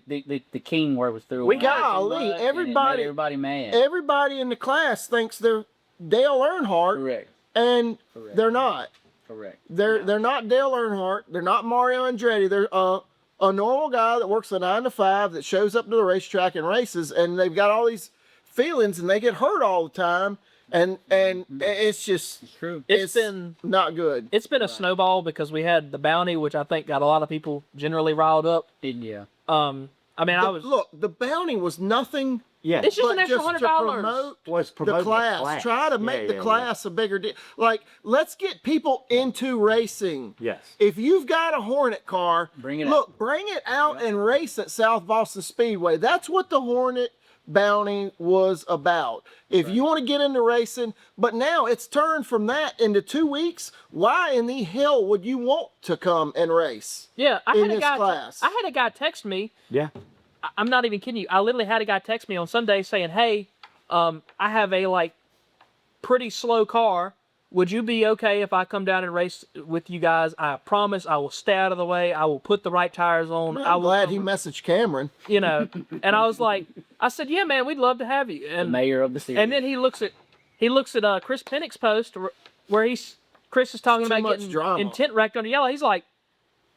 king word was through. We a got- lot, golly, and it made everybody- everybody mad. everybody in the class thinks they're Dale Earnhardt, Correct. and they're not. Correct. They're not Dale Earnhardt. They're not Mario Andretti. They're a normal guy that works a 9 to 5 that shows up to the racetrack and races, and they've got all these feelings, and they get hurt all the time. and it's just True. It's been not good. It's been a snowball because we had the bounty, which I think got a lot of people generally riled up. Yeah. I mean, Look, the bounty was nothing. Yeah. It's just an but extra just $100. Was the promoting class. Try to make the class a bigger deal. Like, let's get people into racing. Yes. If you've got a Hornet car, Bring it bring it out and race at South Boston Speedway. That's what the Hornet bounty was about. If you want to get into racing, but now it's turned from that into 2 weeks. Why in the hell would you want to come and race? Yeah, I in had a this guy. class. I had a guy text me. Yeah. I'm not even kidding you. I literally had a guy text me on Sunday saying, "Hey, I have a pretty slow car. Would you be okay if I come down and race with you guys? I promise I will stay out of the way. I will put the right tires on. I'm glad he messaged Cameron. You know." And I was like, I said, "Yeah, man, we'd love to have you." And The mayor of the series. and then he looks at Chris Pennick's post where Chris is talking Too about much getting drama. intent wrecked under yellow. He's like,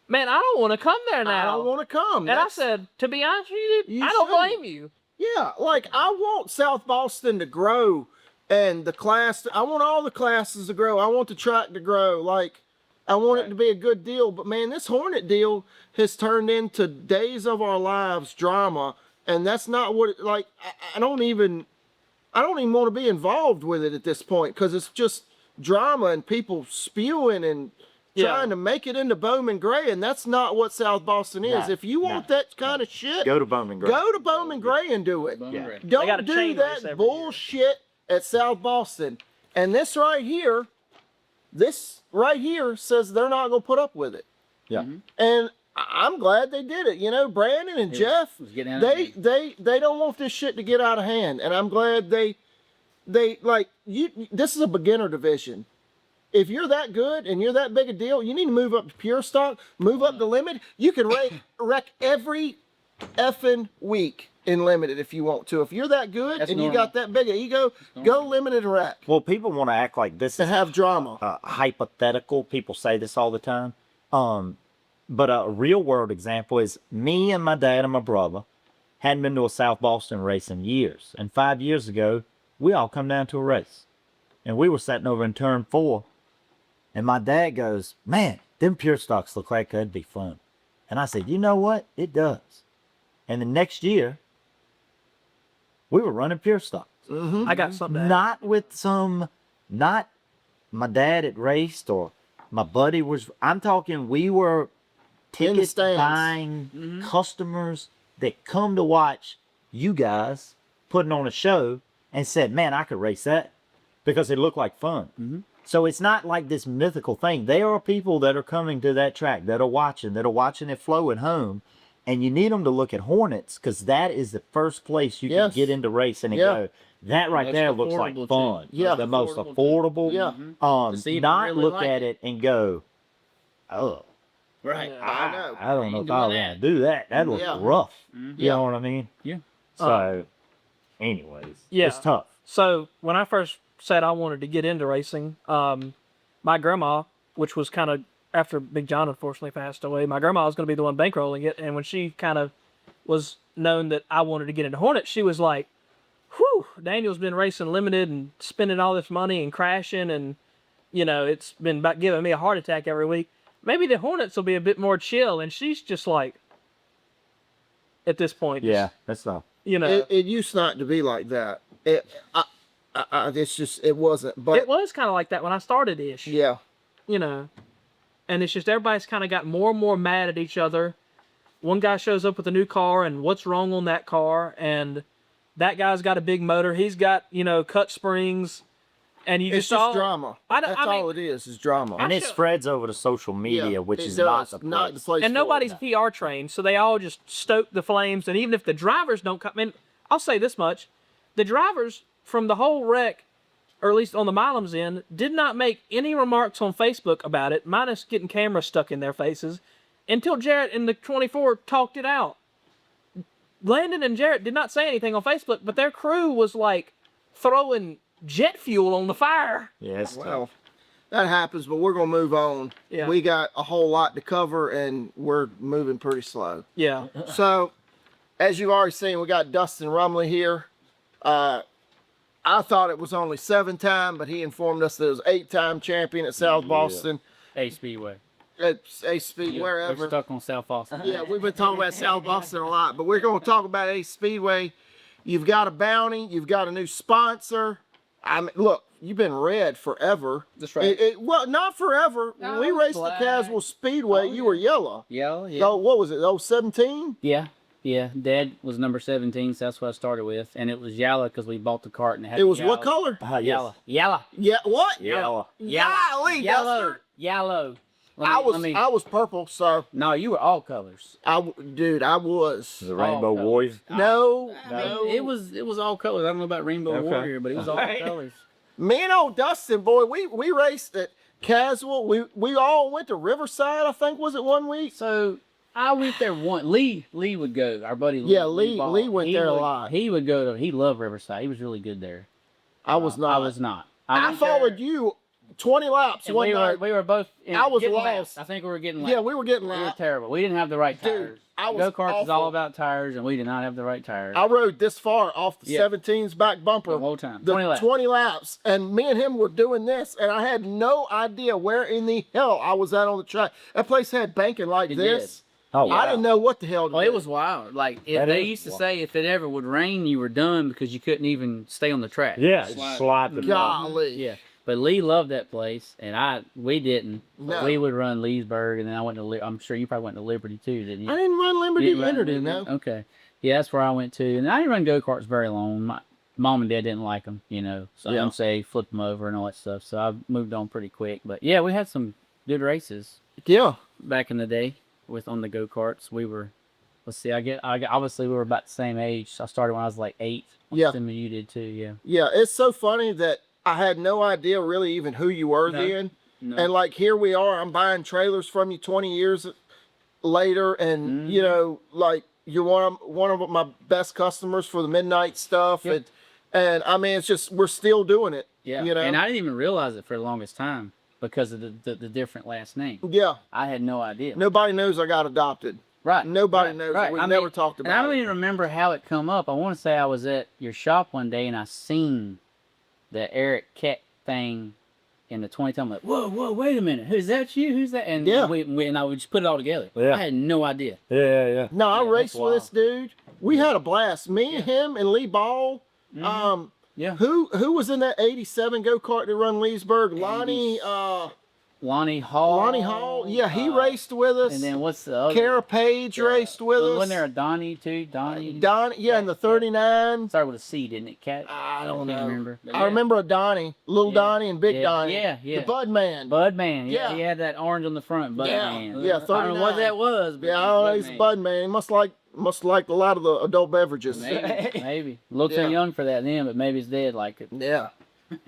"Man, I don't want to come there now. I don't want to come. And I said, to be honest with you, You I don't shouldn't. blame you. Yeah, like I want South Boston to grow and the class, I want all the classes to grow. I want the track to grow. Like, I want it to be a good deal. But man, this Hornet deal has turned into days of our lives drama. And that's not what, I don't even want to be involved with it at this point because it's just drama and people spewing and trying to make it into Bowman Gray, and that's not what South Boston is. Nah, if you want that kind of shit, Go to Bowman Gray. go to Bowman Gray and do it. Yeah. They got a Don't do chain race every that year. bullshit at South Boston. And this right here says they're not going to put up with it. Yeah. And I'm glad they did it. You know, Brandon and Jeff, was getting out of they don't want this shit to get out of hand. And I'm glad they this is a beginner division. If you're that good and you're that big a deal, you need to move up to pure stock, move up to limited. You can wreck every effing week in limited if you want to. If you're that good That's and normal. you got that big an ego, go limited and wreck Well, people want to act like this to is have drama. hypothetical. People say this all the time. But a real world example is me and my dad and my brother hadn't been to a South Boston race in years. And 5 years ago, we all come down to a race. And we were sitting over in turn 4. And my dad goes, "Man, them pure stocks look like that'd be fun." And I said, "You know what? It does." And the next year, we were running pure stocks. I got something to add. Not not my dad had raced or my buddy was. I'm talking we were In the ticket stands. buying customers that come to watch you guys putting on a show and said, "Man, I could race that," because it looked like fun. So it's not like this mythical thing. There are people that are coming to that track that are watching it flow at home. And you need them to look at Hornets because that is the first place you Yes. can get into racing and Yeah. go, that right Most there looks like affordable, fun. too. Yeah. The most Affordable, affordable. Yeah. To see if you Not really look like at it and go, "Oh, Right. I know. I don't know ain't if I doing want to do that. That looks Yeah. rough." Mhm. You know what I mean? Yeah. So, anyways, Yeah. it's tough. So when I first said I wanted to get into racing, my grandma, which was kind of after Big John unfortunately passed away, my grandma was going to be the one bankrolling it. And when she kind of was known that I wanted to get into Hornets, she was like, "Whew, Daniel's been racing limited and spending all this money and crashing, and it's been about giving me a heart attack every week. Maybe the Hornets will be a bit more chill." And she's just like, at this point, Yeah, that's tough. It used not to be like that. It's just, it wasn't. But it was kind of like that when I started ish. yeah. And it's just everybody's kind of got more and more mad at each other. One guy shows up with a new car and what's wrong on that car, and that guy's got a big motor. He's got, cut springs, and you It's just all drama. I That's all it is drama. And it should- spreads over to social media, which it is does. not the place. and nobody's PR trained, so they all just stoke the flames. And even if the drivers don't come in, I'll say this much: the drivers from the whole wreck, or at least on the Milam's end, did not make any remarks on Facebook about it, minus getting cameras stuck in their faces, until Jarrett in the 24 talked it out. Landon and Jarrett did not say anything on Facebook, but their crew was like throwing jet fuel on the fire. Yes. Well, that happens, but we're going to move on. Yeah. We got a whole lot to cover, and we're moving pretty slow. I thought it was only 7-time, but he informed us that it was 8-time champion at South Boston. A Speedway. At Ace Speedway, wherever. We're stuck on South Boston. Yeah, we've been talking about South Boston a lot, but we're going to talk about Ace Speedway. You've got a bounty. You've got a new sponsor. I mean, look, you've been red forever. That's right. Well, not forever. No, When we raced black. the Caswell Speedway, you were yellow. Yellow, yeah. So what was it? 17? Yeah. Yeah, Dad was number 17, so that's what I started with. And it was yellow because we bought the cart and it had It was yellow. what color? Yellow. Yellow. Yeah, what? Yellow. Golly, Yellow. Duster. Yellow. I was purple, so No, you were all colors. dude, I was. The Rainbow colors. Warrior. No, I no. mean, it was all colors. I don't know about Rainbow Okay. Warrior, but it was all colors. Me and old Dustin, boy, we raced at Caswell. We all went to Riverside, I think, was it one week? So I went there once. Lee would go. Our buddy Lee. Yeah, Lee went He there a would- lot. He would go to. He loved Riverside. He was really good there. I was not. I was not. I went followed there, you 20 laps and one we night. were both. I was getting lost. lapped. I think we were getting lapped. Yeah, we were getting We were lapped. terrible. We didn't have the right Dude, tires. I was Go-karts is all awful. about tires, and we did not have the right tires. I rode this far off the Yeah. 17's back bumper. The whole time. The 20 laps. 20 laps. And me and him were doing this, and I had no idea where in the hell I was at on the track. That place had banking like It this. Oh, I didn't know what the hell to Oh, do. it was wild. Like That they is used to wild. say, if it ever would rain, you were done because you couldn't even stay on the track. Yeah, Slide. slide the Golly. Yeah, but Lee loved that place, and we didn't. But No. we would run Leesburg, and then I went to. I'm sure you probably went to Liberty too, didn't you? I didn't run You Liberty didn't run Liberty, Liberty? no. Okay, yeah, that's where I went to, and I didn't run go karts very long. My mom and dad didn't like them, so Yeah. unsafe, flip them over, and all that stuff. So I moved on pretty quick. But yeah, we had some good races Yeah. back in the day on the go karts. We were. Let's see. I obviously we were about the same age. I started when I was like 8. Yeah. Similar you did too. Yeah. Yeah, it's so funny that I had no idea really even who you were No. then. No. And like here we are, I'm buying trailers from you 20 years later, and like you're one of my best customers for the midnight stuff. Yep. And I mean, it's just we're still doing it. Yeah. You know? And I didn't even realize it for the longest time because of the different last name. Yeah. I had no idea. Nobody knows I got adopted. Right. Nobody right, knows. Right. We've I never mean, talked and I about don't it. even remember how it come up. I want to say I was at your shop one day and I seen the Eric Keck thing in the 2010. I'm like, whoa, wait a minute. Who's that you? Who's that? And Yeah. and I would just put it all together. Yeah. I had no idea. Yeah. No, I Yeah, raced that's with this dude. We had a blast. Me and him and Lee Ball. Yeah. Who was in that 87 go-kart to run Leesburg? Lonnie Hall. Lonnie Hall. Yeah, he raced with us. And then what's the other? Kara Page raced with us. Wasn't there a Donnie too? Donnie. Don, yeah, in the 39. Started with a C, didn't it? Cat. I don't Can't know. remember. But I remember a Donnie, little Yeah. Donnie and big Yeah, Donnie. yeah. The Bud Man. Bud Man. Yeah, Yeah. he had that orange on the front. Bud Yeah, Man. yeah, I don't know what 39. that was. But Yeah, I don't know. Bud He's a Man. Bud Man. He must like a lot of the adult beverages. Maybe. A little too Yeah. young for that then, but maybe his dad liked it. Yeah.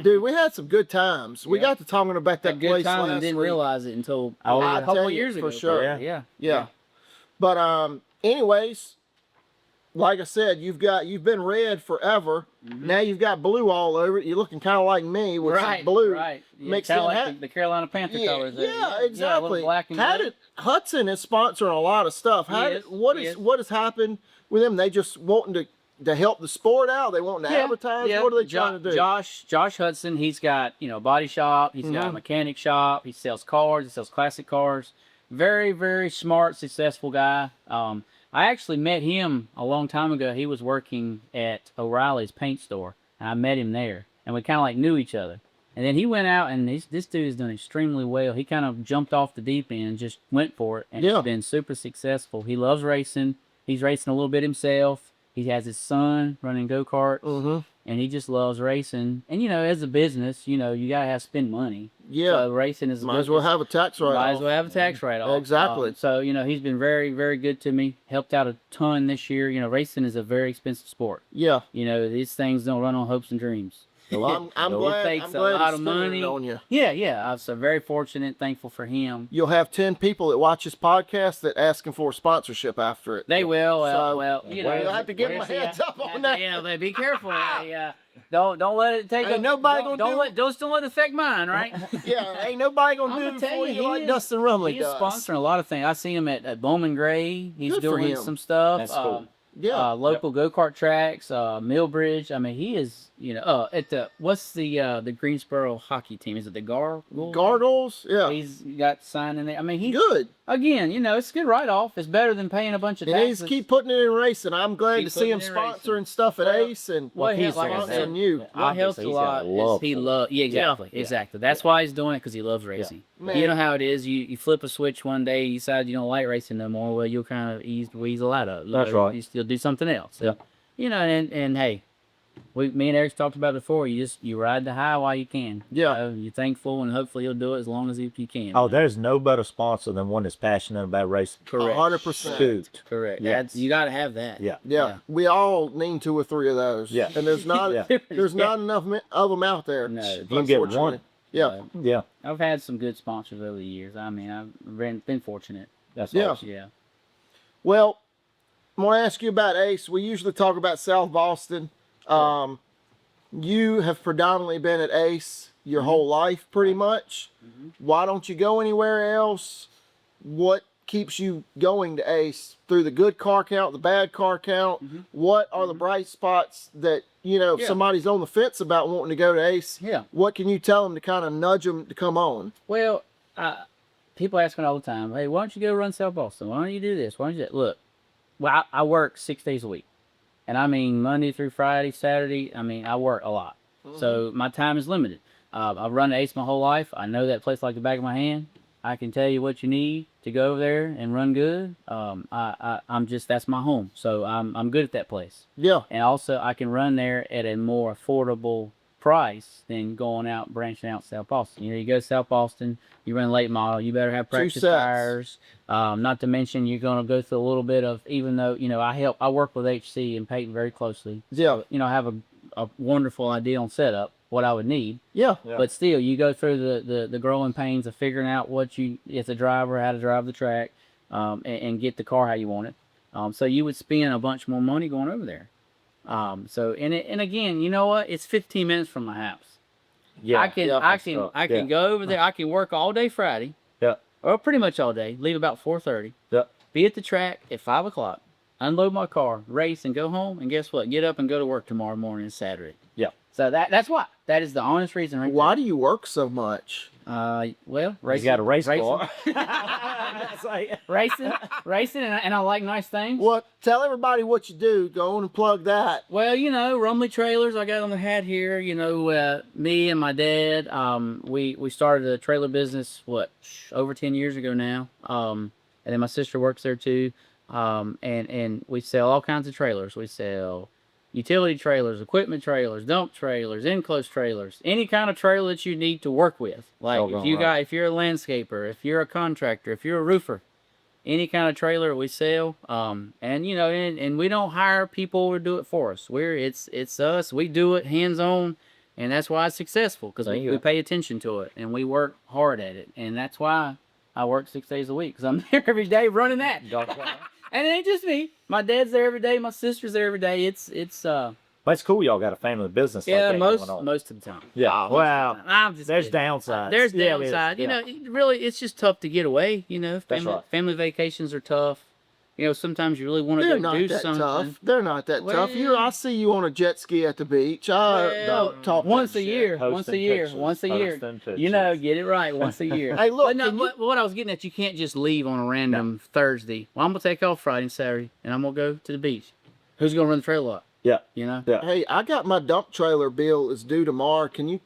Dude, we had some good times. We Yeah. got to talking about that Had good place time last and didn't week. realize it until I a couple tell of you, years for ago. sure. Yeah. Yeah. But anyways, like I said, you've been red forever. Now you've got blue all over it. You're looking kind of like me with some Right. blue. Right. Yeah, mixed kinda in. like Had- the Carolina Panther Yeah, colors there. yeah, a exactly. little black and How blue. did Hudson is sponsoring a lot of stuff? He is. What He is. has happened with them? They just wanting to help the sport out. They wanting to advertise. Yeah. What are they trying to do? Josh Hudson, he's got, body shop, he's got a Mhm. mechanic shop, he sells cars, he sells classic cars. Very, very smart, successful guy. I actually met him a long time ago. He was working at O'Reilly's paint store, and I met him there, and we kind of like knew each other. And then he went out, and this dude is doing extremely well. He kind of jumped off the deep end and just went for it, and Yeah. he's been super successful. He loves racing. He's racing a little bit himself. He has his son running go-karts, Mm-hmm. and he just loves racing. And, as a business, you got to have spend money. Yeah. So racing is a Might as well have a tax write-off. Might as well have a tax write-off. Exactly. So, he's been very, very good to me. Helped out a ton this year. Racing is a very expensive sport. Yeah. These things don't run on hopes and dreams. Well, I'm It glad. takes I'm a glad lot he's of spending money. it on you. Yeah. I'm so very fortunate, thankful for him. You'll have 10 people that watch this podcast that asking for a sponsorship after it. They will. So, you know, you'll have to give them a heads up on that. Yeah, they be careful. Don't let it take. Ain't nobody gonna don't do let don't let it affect mine, right? Yeah, ain't nobody gonna I'm do gonna it tell for you, you he like is- Dustin Rumley He's does. sponsoring a lot of things. I seen him at Bowman Gray. He's Good for doing him. some stuff. That's cool. local go-kart tracks, Millbridge. I mean, he is, at what's the Greensboro hockey team? Is it the Gargoyles? Yeah. He's got signed in there. I mean, he's good. Again, it's a good write-off. It's better than paying a bunch of taxes. He needs to keep putting it in racing. I'm glad to see him sponsoring stuff at Ace and he's sponsoring you. What helps a lot is he loves. Yeah, exactly, exactly. That's why he's doing it, because he loves racing. Yeah. You know how it is. You flip a switch one day, you decide you don't like racing no more. Well, you'll kind of weasel out of it. That's right. You still do something else. Yeah. And hey, me and Eric's talked about it before. You ride the high while you can. Yeah. You're thankful, and hopefully you'll do it as long as you can. Oh, there's no better sponsor than one that's passionate about racing. Correct. 100%. Correct. Yeah. You got to have that. Yeah. We all need 2 or 3 of those. Yeah. And there's not there's not enough of them out there. No. You can get one. Yeah. Yeah. I've had some good sponsors over the years. I mean, I've been fortunate. That's awesome. Yeah. Well, I'm going to ask you about Ace. We usually talk about South Boston. You have predominantly been at Ace your whole life, pretty much. Why don't you go anywhere else? What keeps you going to Ace through the good car count, the bad car count? What are the bright spots that, if somebody's on the fence about wanting to go to Ace, what can you tell them to kind of nudge them to come on? Well, people ask me all the time, hey, why don't you go run South Boston? Why don't you do this? Why don't you do that? Look, well, I work 6 days a week. And I mean, Monday through Friday, Saturday, I work a lot. So my time is limited. I've run Ace my whole life. I know that place like the back of my hand. I can tell you what you need to go over there and run good. That's my home. So I'm good at that place. Yeah. And also I can run there at a more affordable price than going out, branching out South Boston. You go to South Boston, you run late model, you better have practice tires. Not to mention you're going to go through a little bit of, even though, I work with HC and Peyton very closely. Yeah. I have a wonderful idea on setup, what I would need. Yeah. But still, you go through the growing pains of figuring out as a driver, how to drive the track, and get the car how you want it. So you would spend a bunch more money going over there. And again, you know what? It's 15 minutes from my house. Yeah. I can go over there. I can work all day Friday. Yeah. Or pretty much all day. Leave about 4:30. Yeah. Be at the track at 5 o'clock. Unload my car, race, and go home. And guess what? Get up and go to work tomorrow morning and Saturday. Yeah. So that's why. That is the honest reason. Right Why do you work so much? Well, racing. You got a race car. racing, and I like nice things. Well, tell everybody what you do. Go on and plug that. Well, Rumley Trailers, I got on the hat here. Me and my dad, we started a trailer business, over 10 years ago now. And then my sister works there too. And we sell all kinds of trailers. We sell utility trailers, equipment trailers, dump trailers, enclosed trailers, any kind of trailer that you need to work with. Like if you're a landscaper, if you're a contractor, if you're a roofer, any kind of trailer we sell. And we don't hire people to do it for us. It's us. We do it hands on, and that's why it's successful, because we pay attention to it and we work hard at it, and that's why I work 6 days a week, because I'm there every day running that. And it ain't just me. My dad's there every day. My sister's there every day. It's But it's cool y'all got a family business. Yeah, like that most of the time. Yeah. Well, I'm just there's kidding. downsides. There's downside. Really, it's just tough to get away. That's right. Family vacations are tough. Sometimes you really want to go do something. Tough. They're not that tough. I see you on a jet ski at the beach. Don't talk once a year. Once a year. Get it right. Once a year. Hey, look. But what I was getting at, you can't just leave on a random Thursday. Well, I'm gonna take off Friday and Saturday, and I'm gonna go to the beach. Who's gonna run the trailer lot? Yeah. Yeah. Hey, I got my dump trailer bill is due tomorrow. Can you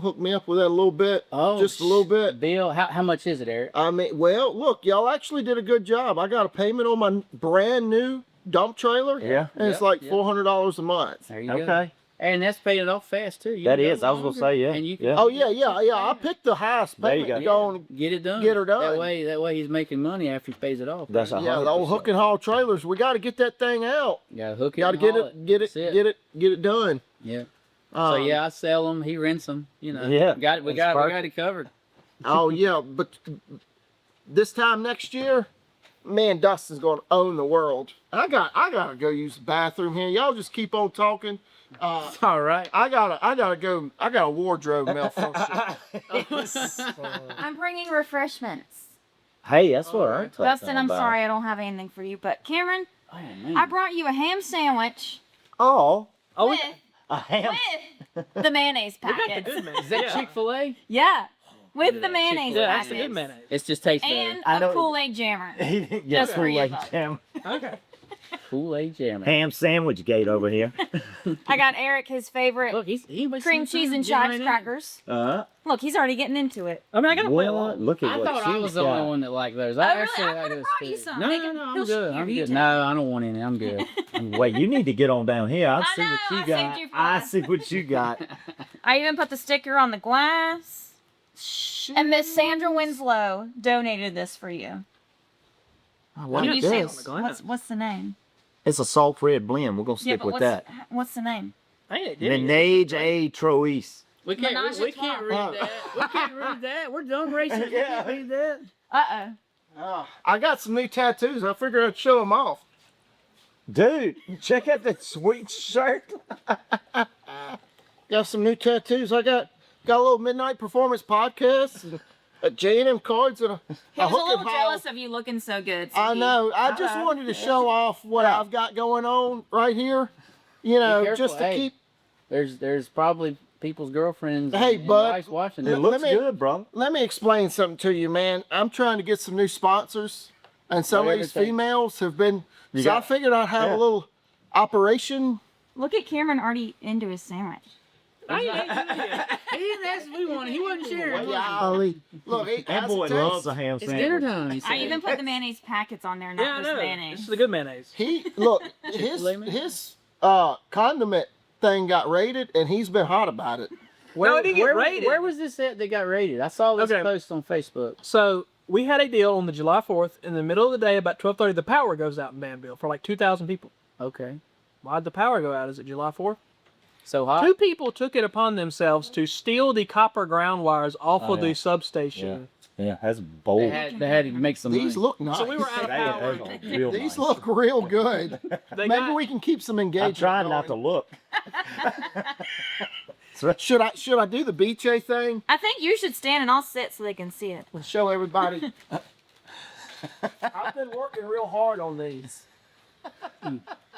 hook me up with that a little bit? Oh, just a little bit. Bill, how much is it, Eric? Well, look, y'all actually did a good job. I got a payment on my brand new dump trailer. Yeah. And it's like $400 a month. There you go. Okay. And that's paying it off fast too. That is. I was gonna say, yeah. And you can, yeah. Oh yeah. I picked the highest payment to go on. Get it done. Get her done. That way he's making money after he pays it off. That's the old hook and haul trailers. We got to get that thing out. You gotta hook it. Got to get it done. Yeah. So I sell them. He rents them. Yeah. We got it covered. Oh yeah, but this time next year, man, Dustin's going to own the world. I gotta go use the bathroom here. Y'all just keep on talking. It's all right. I gotta go. I got a wardrobe malfunction. I'm bringing refreshments. Hey, that's what I'm talking Dustin, I'm about. sorry I don't have anything for you, but Cameron, Oh man. I brought you a ham sandwich Oh, with, a ham. with the mayonnaise We got the packet. good mayonnaise. Is that yeah. Chick-fil-A? Yeah, with the that mayonnaise Chick-fil-A. Yeah, that's the packet. good mayonnaise. It just tastes And I know- a Kool-Aid jammer. yes, Just for you, Kool-Aid bud. jam. Okay. better. Kool-Aid Jammer. Ham sandwich gate over here. I got Eric his favorite Look, he wasting cream his cheese time and getting chives right in. crackers. Look, he's already getting into it. I mean, I gotta play Well, along. look at I what thought I she's was the got. only one that liked those. Oh, I really? actually I like could've those brought you too. some. No, They no, can- no, I'm he'll good. share. I'm You good. take No, I don't want any. I'm good. Wait, you need to get on down here. I'll I see what know, you I got. saved you for I last. see what you got. I even put the sticker on the glass. And Miss Sandra Winslow donated this for you. I What like do you say? this. What's the name? It's a salt red blend. We're gonna stick but with what's, that. What's the name? Hey, Menage a Trois. We can't. Menage We a can't trois. read that. We can't read that. We're dumb racers. We Yeah. can't read that. Uh-oh. I got some new tattoos. I figured I'd show them off. Dude, check out that sweet shirt. Got some new tattoos. I got a little Midnight Performance podcast, and a J&M cards, and He a was a hook little and jealous pile. of you looking so good. So I know. I just wanted to show off what I've got going on right here. You know, careful, just to hey. keep. There's probably people's girlfriends. Hey, and bud. wives watching It this. looks me- good, bro. Let me explain something to you, man. I'm trying to get some new sponsors, and some of Whatever these it takes. females have been. You So I got- figured I'd have yeah. a little operation. Look at Cameron already into his sandwich. He didn't ask me one. He wasn't sharing. was he? Golly. Look, he That has boy a taste. loves a ham It's sandwich. dinner time. He said. I even put the mayonnaise packets on there, Yeah, I not just know. mayonnaise. This is the good mayonnaise. He look Chick-fil-A, man? his condiment thing got rated, and he's been hot about it. No, it didn't get where, rated. where was this at that got rated? I saw this Okay. post on Facebook. So we had a deal on the July 4th. In the middle of the day, about 12:30, the power goes out in Danville for like 2,000 people. Okay. Why'd the power go out? Is it July 4th? So hot. Two people took it upon themselves to steal the copper ground wires off Oh, of yeah. the substation. Yeah, that's bold. They had to make some These money. look nice. So we were out of power. Real These nice. look real good. They Maybe got, we can keep some I'm engagement. trying not to going. look. Should I do the BJ thing I think you should stand and I'll sit so they can see it. and show everybody? I've been working real hard on these.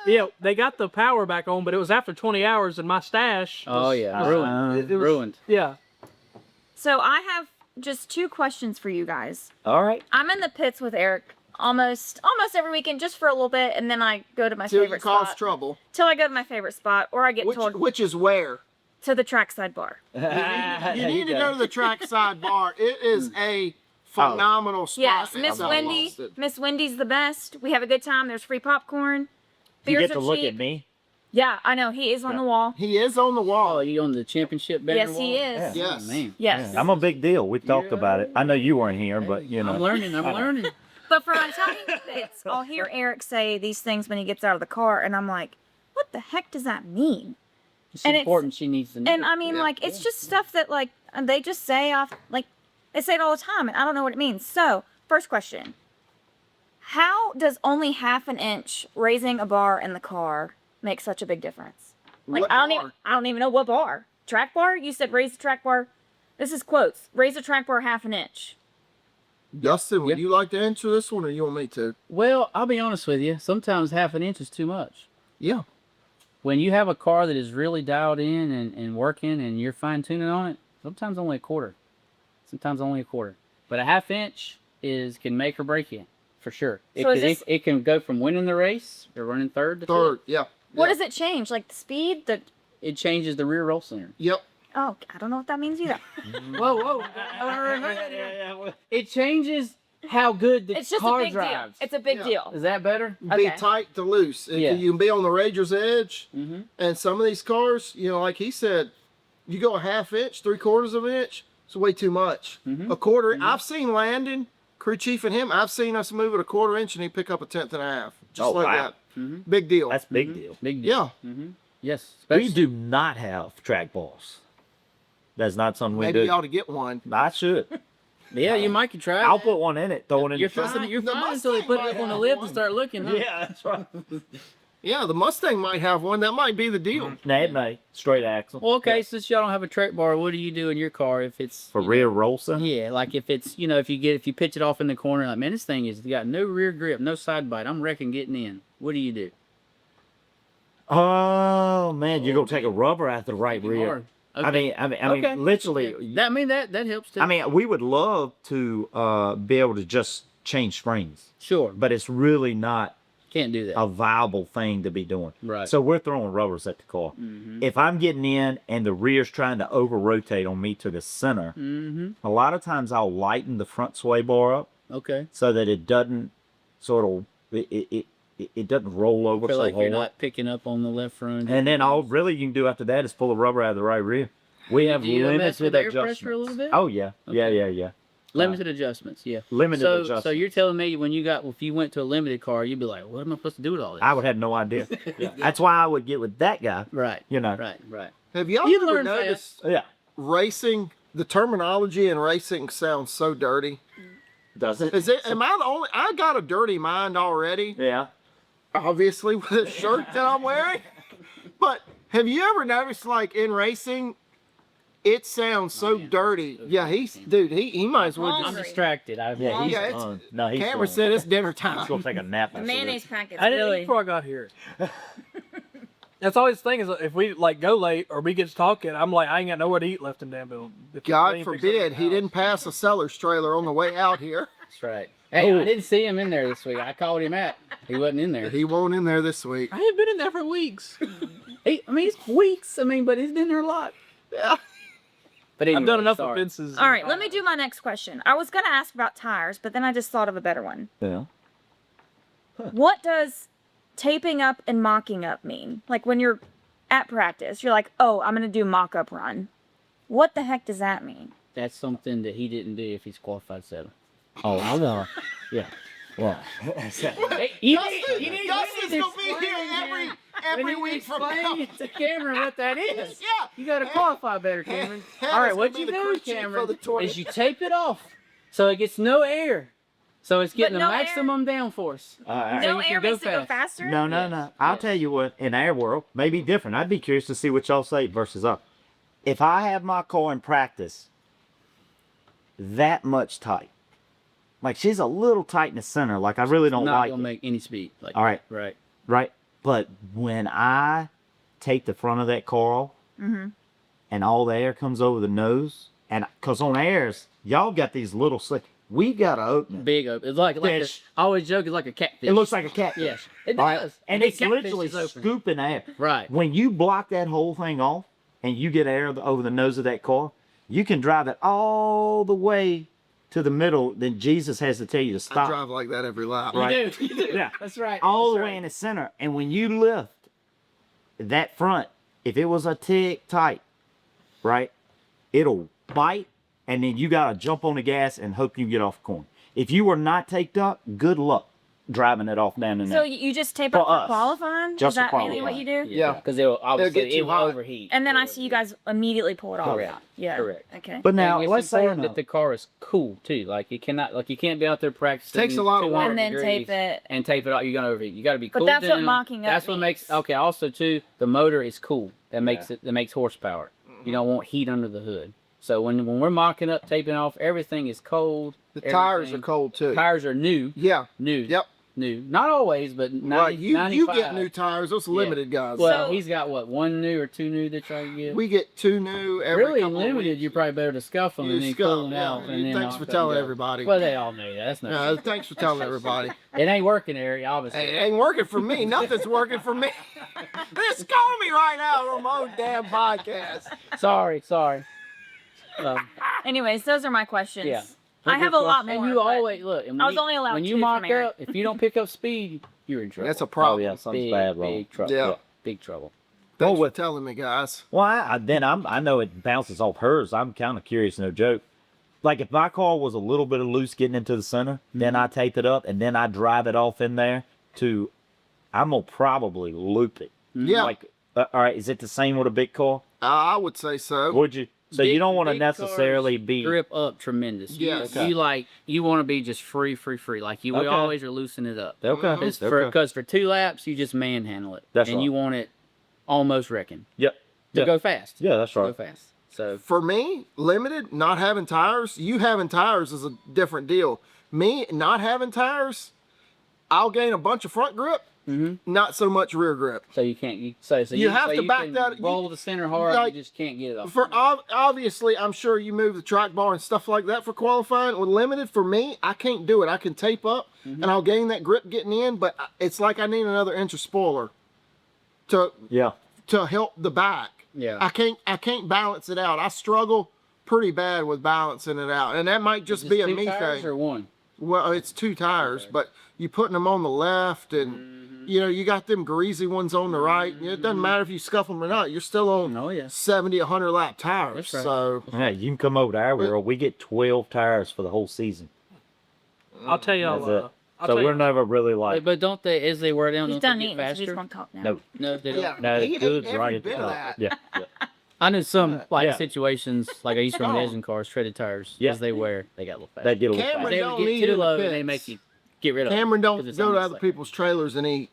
Yeah, they got the power back on, but it was after 20 hours, and my stash. Oh was- yeah, Uh, ruined. it was- Ruined. Yeah. So I have just two questions for you guys. All right. I'm in the pits with Eric almost every weekend just for a little bit, and then I go to my Till you favorite cause spot. trouble. Till I go to my favorite spot, or I get told Which is where? to the trackside bar. You need to go to the trackside bar. It is a phenomenal spot. Yes, Miss So Wendy. lost it. Miss Wendy's the best. We have a good time. There's free popcorn. You Beers get to are look cheap. at me. Yeah, I know. He is on the wall. He is on the Oh, wall. you on the championship banner Yes, he wall? is. Yeah. Yes. Oh, man. Yes. I'm a big deal. We talked about it. I know you weren't here, but you know. I'm learning. I'm learning. But for my time pits, I'll hear Eric say these things when he gets out of the car, and I'm like, what the heck does that mean? It's And it's- important. She needs to know. And I mean, Yeah. like, it's just stuff that, like, they just say off, like, they say it all the time, and I don't know what it means. So, first question. How does only half an inch raising a bar in the car make such a big difference? Like, What I bar? don't even know what bar. Track bar? You said raise the track bar. This is quotes. Raise the track bar half an inch. Dustin, would Yeah. you like to answer this one, or you want me to? Well, I'll be honest with you. Sometimes half an inch is too much. Yeah. When you have a car that is really dialed in and working and you're fine tuning on it, sometimes only a quarter. Sometimes only a quarter. But a half inch can make or break you, for sure. So is this- It can go from winning the race or running third to Third. fifth. Yeah. What Yeah. does it change? Like the speed? It changes the rear roll center. Yep. Oh, I don't know what that means either. Whoa. It changes how good the It's just car a big drives. deal. It's a big Yeah. deal. Is that better? Be Okay. tight to loose. Yeah. You can be on the razor's edge. Mm-hmm. And some of these cars, you know, like he said, you go a half inch, 3/4 of an inch, it's way too much. Mhm. A quarter. I've seen Landon, crew chief, and him. I've seen us move it a 1/4 inch, and he pick up a 1/10 and a half, just Oh, like wow. that. Mm-hmm. Big deal. That's a big deal. Big deal. Yeah. Mm-hmm. Yes. We especially- do not have track balls. That's not something we Maybe do. you ought to get one. I should. Yeah, you might could try. I'll that. put one in it. Throw it in You're the front. fine. You're The fine until they Mustang put it up might on the have lip one. and start looking. Huh? Yeah, that's right. Yeah, the Mustang might have one. That might be the deal. Nah, it may. Straight axle. Well, okay, since y'all don't have a trek bar, what do you do in your car if it's For rear roll center? Yeah, like if it's if you pitch it off in the corner, like man, this thing has got no rear grip, no side bite. I'm wrecking getting in. What do you do? Oh man, you're gonna take a rubber out the right rear. Hard. Okay. I mean, literally. That helps too. I mean, we would love to be able to just change springs, sure, but it's really not can't do that. a viable thing to be doing. Right. So we're throwing rubbers at the car. If I'm getting in and the rear's trying to over rotate on me to the center, a lot of times I'll lighten the front sway bar up Okay. so that it doesn't sort of it doesn't roll over Feel so like you're hard. not picking up on the left front. And then all really you can do after that is pull the rubber out of the right rear. We have Do you mess with limited air adjustments. pressure a little bit? Oh yeah, yeah. Limited adjustments, yeah. Limited So adjustments. you're telling me if you went to a limited car, you'd be like, what am I supposed to do with all this? I would have no idea. Yeah. That's why I would get with that guy. Right. You know. Right. Have y'all You'd ever learn noticed Yeah. racing? The terminology in racing sounds so dirty. Does it? Am I the only? I got a dirty mind already. Yeah. Obviously, with the shirt that I'm wearing. But have you ever noticed, like in racing, it sounds so dirty? Yeah, he might as well I'm just. Hungry. distracted. Yeah, he's Yeah, it's- done. No, he's Camera gone. said it's dinner He's time. gonna take a nap. The after mayonnaise this. packet's I didn't eat really. before I got here. That's always the thing is if we like go late or we get to talking, I'm like I ain't got nowhere to eat left in Danville. If God Lane picks up forbid the he house. didn't pass a seller's trailer on the way out here. That's right. Hey, I didn't see him in there this week. I called him out. He wasn't in there. He won't in there this week. I ain't been in there for weeks. It's weeks. But he's been there a lot. Yeah. But anyway, I've done enough sorry. offenses. All right, let me do my next question. I was going to ask about tires, but then I just thought of a better one. Yeah. What does taping up and mocking up mean? Like when you're at practice, you're like, oh, I'm going to do mock up run. What the heck does that mean? That's something that he didn't do if he's qualified setter. Oh, I know. Yeah. Well. Hey, Dustin's gonna be here every week from now. the camera what that is. Yeah. You got to qualify better, Cameron. Hannah's All right, gonna what be you the do, crew chief Cameron, for the tournament. is you tape it off so it gets no air. So it's getting no the air? maximum downforce. Alright. No you can air go makes it go fast. faster? No. I'll tell you what, in our world, maybe different. I'd be curious to see what y'all say versus us. If I have my car in practice that much tight, like she's a little tight in the center, like I really don't Not like gonna it. make any speed. Like, All right. Right. Right? But when I take the front of that car off and all the air comes over the nose, and because on airs, y'all got these little slick, we got to open it. Big open. It's like Fish. I always joke it's like a catfish. It looks like a cat. Yes, it All right? does. And The it's catfish literally is open. scooping air. Right. When you block that whole thing off and you get air over the nose of that car, you can drive it all the way to the middle. Then Jesus has to tell you to I stop. drive like that every lap. Right. You do. Yeah. That's right. All the That's way right. in the center. And when you lift that front, if it was a tick tight, right, it'll bite, and then you got to jump on the gas and hope you get off the corner. If you were not taped up, good luck driving it off down in So there. you just tape For up us. for qualifying? Just Is that for mainly what you do? Yeah. Because it'll obviously get too it will hot. overheat. And then I see you guys immediately pull it off. Correct. Yeah. Correct. Okay. But now, And it's let's say important that the car is cool too. Like you can't be out there practicing. Takes a lot of 200 And then tape degrees it. and tape it out. You're gonna overheat. You got to be But cool. that's what down. mocking up That's what makes means. okay. Also too, the motor is cool. That makes it. That makes horsepower. You don't want heat under the hood. So when we're mocking up, taping off, everything is cold. The tires are Everything- cold too. Tires are new. Yeah. New. Yep. New. Not always, but 90, Right. You 95. get new tires. Those limited guys. Well, So- he's got what, one new or two new that try to get. We get 2 new every Really couple of limited. weeks. You're probably better to scuff them You and then scuff, pull them yeah. out. And then Thanks knock for them telling down. everybody. Well, they all knew that. That's no. Thanks for telling everybody. It ain't working, Harry. Obviously. Hey, it ain't working for me. Nothing's working for me. This call me right now on my own damn podcast. Sorry. Anyways, those are my questions. Yeah. I have a lot more. And you but always look. And when I was you, only allowed when you 2 mock from Eric. up. If you don't pick up speed, you're in trouble. That's a problem. Oh, yeah, something's big, bad wrong. big trouble. Yeah. Big trouble. Thanks for telling me, guys. Well, I know it bounces off hers. I'm kind of curious, no joke. Like if my car was a little bit of loose getting into the center, then I tape it up and then I drive it off in there I'm gonna probably loop it. Yeah. Like, all right, is it the same with a big car? I would say so. Would you? So you don't want to big necessarily cars be grip up tremendous. Yes. You want to be just free. Like we Okay. always are loosen it up. okay. Because for 2 laps you just manhandle it, That's and right. you want it almost wrecking Yep. to Yeah. go fast. Yeah, that's Go right. fast. So For me, limited, not having tires, you having tires is a different deal. Me, not having tires, I'll gain a bunch of front grip, not so much rear grip. so you can't. You have to back can that- roll the center hard. like, you just can't get it off. Obviously, I'm sure you move the track bar and stuff like that for qualifying. With limited, for me, I can't do it. I can tape up and I'll gain that grip getting in, but it's like I need another inch of spoiler to Yeah. help the back. Yeah. I can't balance it out. I struggle pretty bad with balancing it out, and that might just Is be this a 2 me tires thing. or 1? Well, it's 2 tires, but you putting them on the left, and you got them greasy ones on the right. It doesn't matter if you scuff them or not. You're still on Oh yeah. 70, 100 lap tires. That's right. So Yeah, you can come over to our world. We get 12 tires for the whole season. I'll tell y'all. That's it. I'll So tell we're you- never really like. But don't they, as they wear down, He's don't done they eating, get so he's faster? gonna talk now. No. No, they don't. yeah, No, he the ate good's every right at the bit of top. that. Yeah. I know some Yeah. situations like I used from Oh. Asian cars, treaded tires. Yeah. As they wear, they got a little They faster. get a little Cameron fast. They don't would need get too in the low, and they pits. make you get rid of Cameron them. don't 'cause it's go to almost other like- people's trailers and eat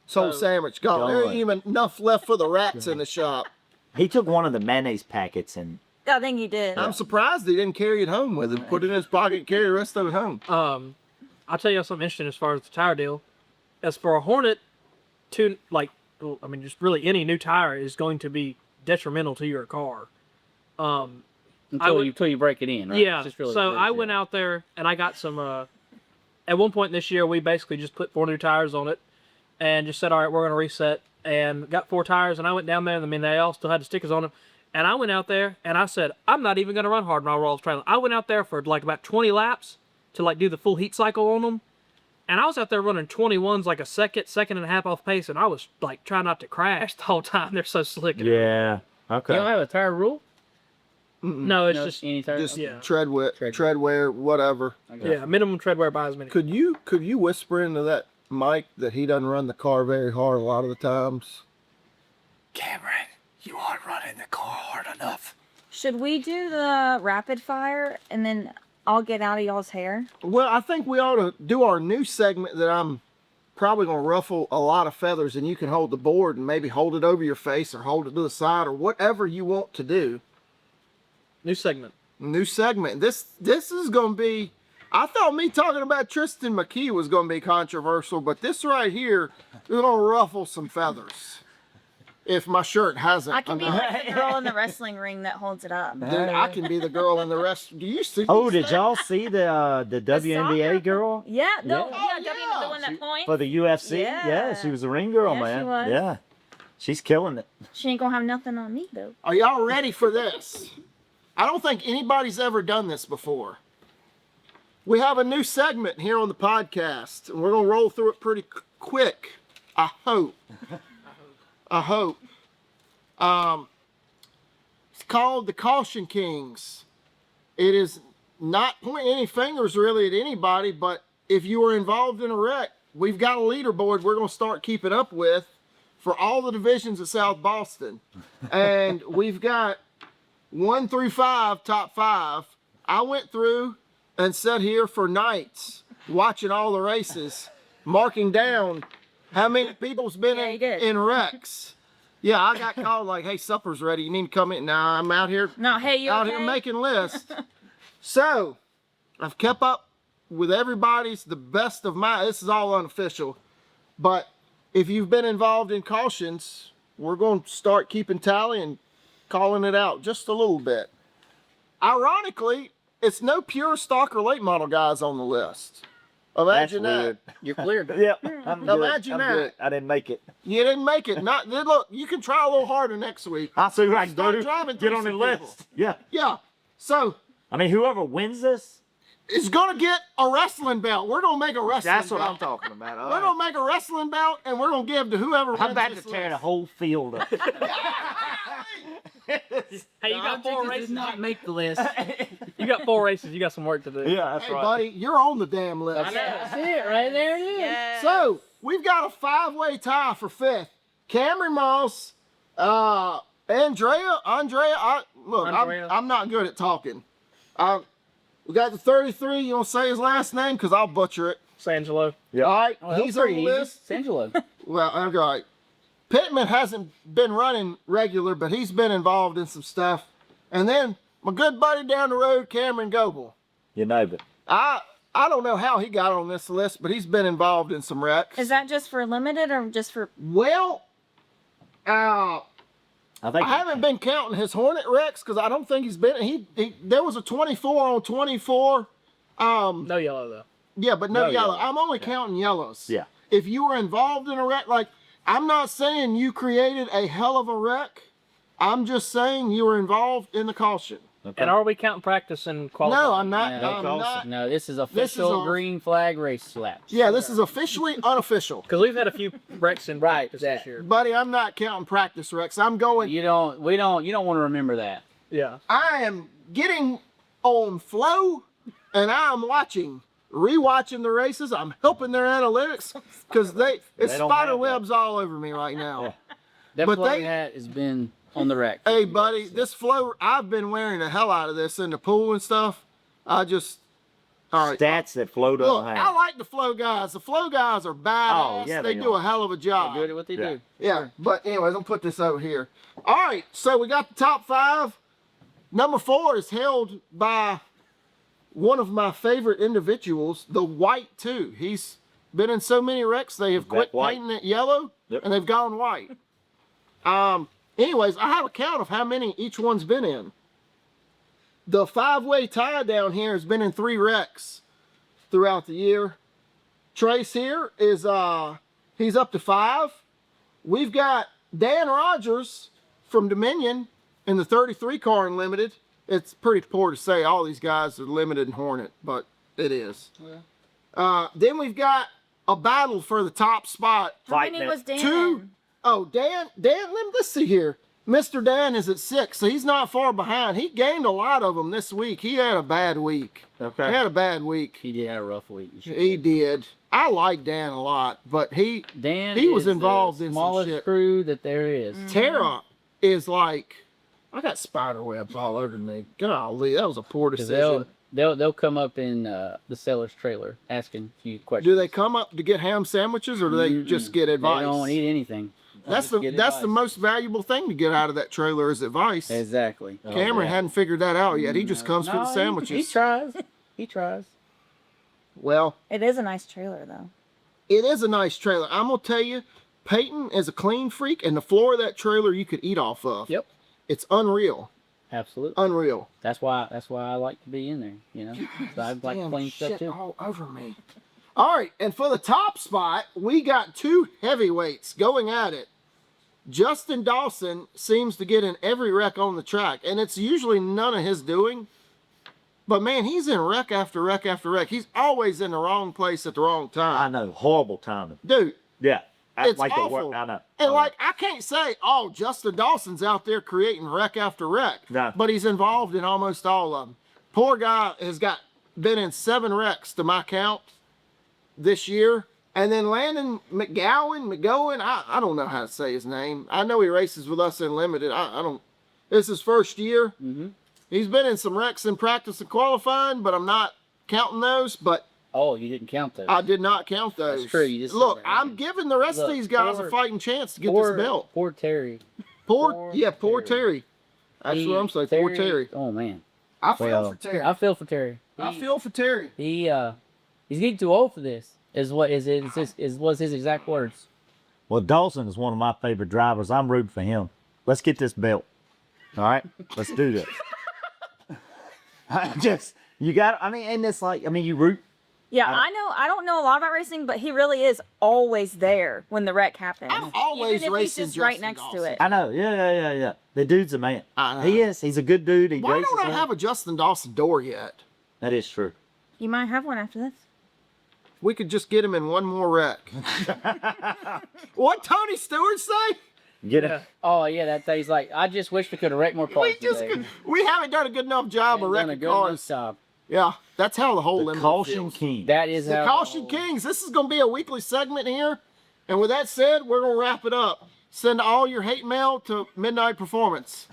soul So- sandwich. Gone. There ain't Gone. even enough left for the rats in the shop. He took one of the mayonnaise packets and I think you did. I'm surprised he didn't carry it home with him. Put it in his pocket and carry the rest of it home. I'll tell you something interesting as far as the tire deal. As for a Hornet, just really any new tire is going to be detrimental to your car. until you break it in, right? Yeah. It's just really So good, I yeah. went out there and I got some. At one point this year, we basically just put 4 new tires on it, and just said, "All right, we're going to reset." And got 4 tires, and I went down there. And I mean, they all still had the stickers on them. And I went out there and I said, "I'm not even going to run hard when I roll this trailer." I went out there for like about 20 laps to do the full heat cycle on them. And I was out there running 21s like a second and a half off pace, and I was like trying not to crash the whole time. They're so slick. yeah. Okay. You don't have a tire rule? No, it's No, just any tire. Just Yeah. tread wear, whatever. yeah, minimum tread wear by as many. Could you whisper into that mic that he doesn't run the car very hard a lot of the times? Cameron, you aren't running the car hard enough. Should we do the rapid fire and then I'll get out of y'all's hair? Well, I think we ought to do our new segment that I'm probably going to ruffle a lot of feathers, and you can hold the board and maybe hold it over your face or hold it to the side or whatever you want to do. New segment. New segment. This is going to be, I thought me talking about Tristan McKee was going to be controversial, but this right here is going to ruffle some feathers. If my shirt hasn't. I can be like the girl in the wrestling ring that holds it up. Then I can be the girl in the rest. Do you see? Oh, these did things? y'all see the WNBA soccer- girl Yeah, no, Yeah. yeah, Oh, W, yeah. the one that points. for the UFC? Yeah. She was a ring girl, Yeah, she man. was. Yeah, she's killing it. She ain't gonna have nothing on me though. Are y'all ready for this? I don't think anybody's ever done this before. We have a new segment here on the podcast, and we're going to roll through it pretty quick. I hope. I hope. It's called the Caution Kings. It is not pointing any fingers really at anybody, but if you were involved in a wreck, we've got a leaderboard we're going to start keeping up with for all the divisions of South Boston. And we've got 1 through 5, top 5. I went through and sat here for nights watching all the races, marking down how many people's been Yeah, you did. in wrecks. Yeah, I got called like, hey, supper's ready. You need to come in. Nah, I'm out here No, hey, you out okay? here making lists. So, I've kept up with everybody's the best of my, this is all unofficial, but if you've been involved in cautions, we're going to start keeping tally and calling it out just a little bit. Ironically, it's no pure stock or late model guys on the list. Imagine that. You're clear. Yep. I'm good. Imagine I'm that. good. I didn't make it. You didn't make it. Not look. You can try a little harder next week. I'll see who I can go Start to. driving Get through on the some list. people. Yeah. Yeah. So I mean, whoever wins this, it's gonna get a wrestling belt. We're gonna make a wrestling. that's what belt. I'm talking about. All We're right. gonna make a wrestling belt, and we're gonna give to whoever I'm wins about to this tear the list. whole field up. Hey, you got 4 Did races. not make the list. You got 4 races. You got some work to do. Yeah, that's Hey, right. buddy, you're on the damn list. That's it, right there. It is. Yeah. So we've got a 5-way tie for 5th. Cameron Moss, Andrea, Andrea. I'm not good at talking. We got the 33. You want to say his last name? Because I'll butcher it. Sangelo. Yeah. All right, Oh, he's on the list. Sangelo. Well, all right. Pittman hasn't been running regular, but he's been involved in some stuff. And then my good buddy down the road, Cameron Goebel. You know, but I don't know how he got on this list, but he's been involved in some wrecks. Is that just for limited or just for? Well, I think I haven't been counting his Hornet wrecks because I don't think he's been. He there was a 24 on 24. No yellow though. Yeah, but no No yellow. yellow. I'm only counting yellows. Yeah. If you were involved in a wreck, like I'm not saying you created a hell of a wreck. I'm just saying you were involved in the caution. Okay. And are we counting practice and qualifying? No, I'm not. No, I'm not. No, this is This is official all- green flag race laps. Yeah, this is officially unofficial. Because we've had a few wrecks in Right, practice this year. Buddy, I'm not counting practice wrecks. I'm going. You don't want to remember that. Yeah. I am getting on flow, and I'm rewatching the races. I'm helping their analytics because it's They don't spider have webs all over me right now. Yeah. That But flow they- hat has been on the rack. Hey, buddy, this flow, I've been wearing the hell out of this in the pool and stuff. All right. Stats that flow doesn't Look, I have. like the flow guys. The flow guys are badass. Oh, yeah, they they do are. a hell of a They're job. good at what they Yeah. do. Yeah, but anyways, I'll put this over here. All right, so we got the top 5. Number 4 is held by one of my favorite individuals, the White 2. He's been in so many wrecks, they have Is that quit white? painting it yellow, Yep. and they've gone white. Anyways, I have a count of how many each one's been in. The 5-way tie down here has been in 3 wrecks throughout the year. Trace here is he's up to 5. We've got Dan Rogers from Dominion in the 33 car in limited. It's pretty poor to say all these guys are limited and Hornet, but it is. Then we've got a battle for the top spot. How Fighting many it. was Dan? 2. Oh, Dan, let's see here. Mr. Dan is at 6, so he's not far behind. He gained a lot of them this week. He had a bad week. Okay. He had a bad week. He did have a rough week. He did. I like Dan a lot, but Dan He was is involved the in some smallest shit. crew that there is. Tara is like, I got spider webs all over me. Golly, that was a poor 'Cause decision. they'll come up in the seller's trailer asking a few questions. Do they come up to get ham sandwiches, or do they just get advice? They don't eat anything. That's Just get the advice. most valuable thing to get out of that trailer is advice. Exactly. Cameron hadn't figured that out yet. He just comes for the No, sandwiches. He tries. He tries. Well, It is a nice trailer though. it is a nice trailer. I'm gonna tell you, Peyton is a clean freak, and the floor of that trailer you could eat off of. Yep. It's unreal. Absolutely. Unreal. That's why I like to be in there. You know, so I like Damn clean stuff shit too. all over me. All right, and for the top spot, we got 2 heavyweights going at it. Justin Dawson seems to get in every wreck on the track, and it's usually none of his doing. But man, he's in wreck after wreck after wreck. He's always in the wrong place at the wrong I time. know. Horrible timing. Dude, Yeah. it's like the awful. work. I know. And I like, I can't say, oh, Justin Dawson's out there creating wreck after wreck. No. But he's involved in almost all of them. Poor guy has been in 7 wrecks to my count this year. And then Landon McGowan, I don't know how to say his name. I know he races with us in limited. I don't. This is his first year. Mm-hmm. He's been in some wrecks in practice and qualifying, but I'm not counting those. But Oh, you didn't count those. I did not count those. That's true, you just said Look, that. I'm giving the rest of Look, these guys poor- a fighting chance to get poor, this belt. Poor Terry. Poor Terry. That's what I'm saying. Poor Terry. Oh man, I feel Well, for Terry. I feel for Terry. I feel for Terry. He's getting too old for this. Was his exact words. Well, Dawson is one of my favorite drivers. I'm rooting for him. Let's get this belt. All right, let's do this. And it's like, you root. Yeah, I know. I don't know a lot about racing, but he really is always there when the wreck happens. I'm always Even if racing he's just right Justin next Dawson. to it. I know. Yeah. The dude's a man. I know. He is. He's a good dude. He Why races don't I well. have a Justin Dawson door yet? That is true. You might have one after this. We could just get him in one more wreck. What Tony Stewart say? Get it. Oh yeah, that thing's like. I just wish we could have wrecked more cars today. We haven't done a good enough job of Ain't done a wrecking good enough cars. job. Yeah, that's how the whole The limit Caution feels. King. That is The how. Caution Kings. This is going to be a weekly segment here. And with that said, we're going to wrap it up. Send all your hate mail to Midnight Performance.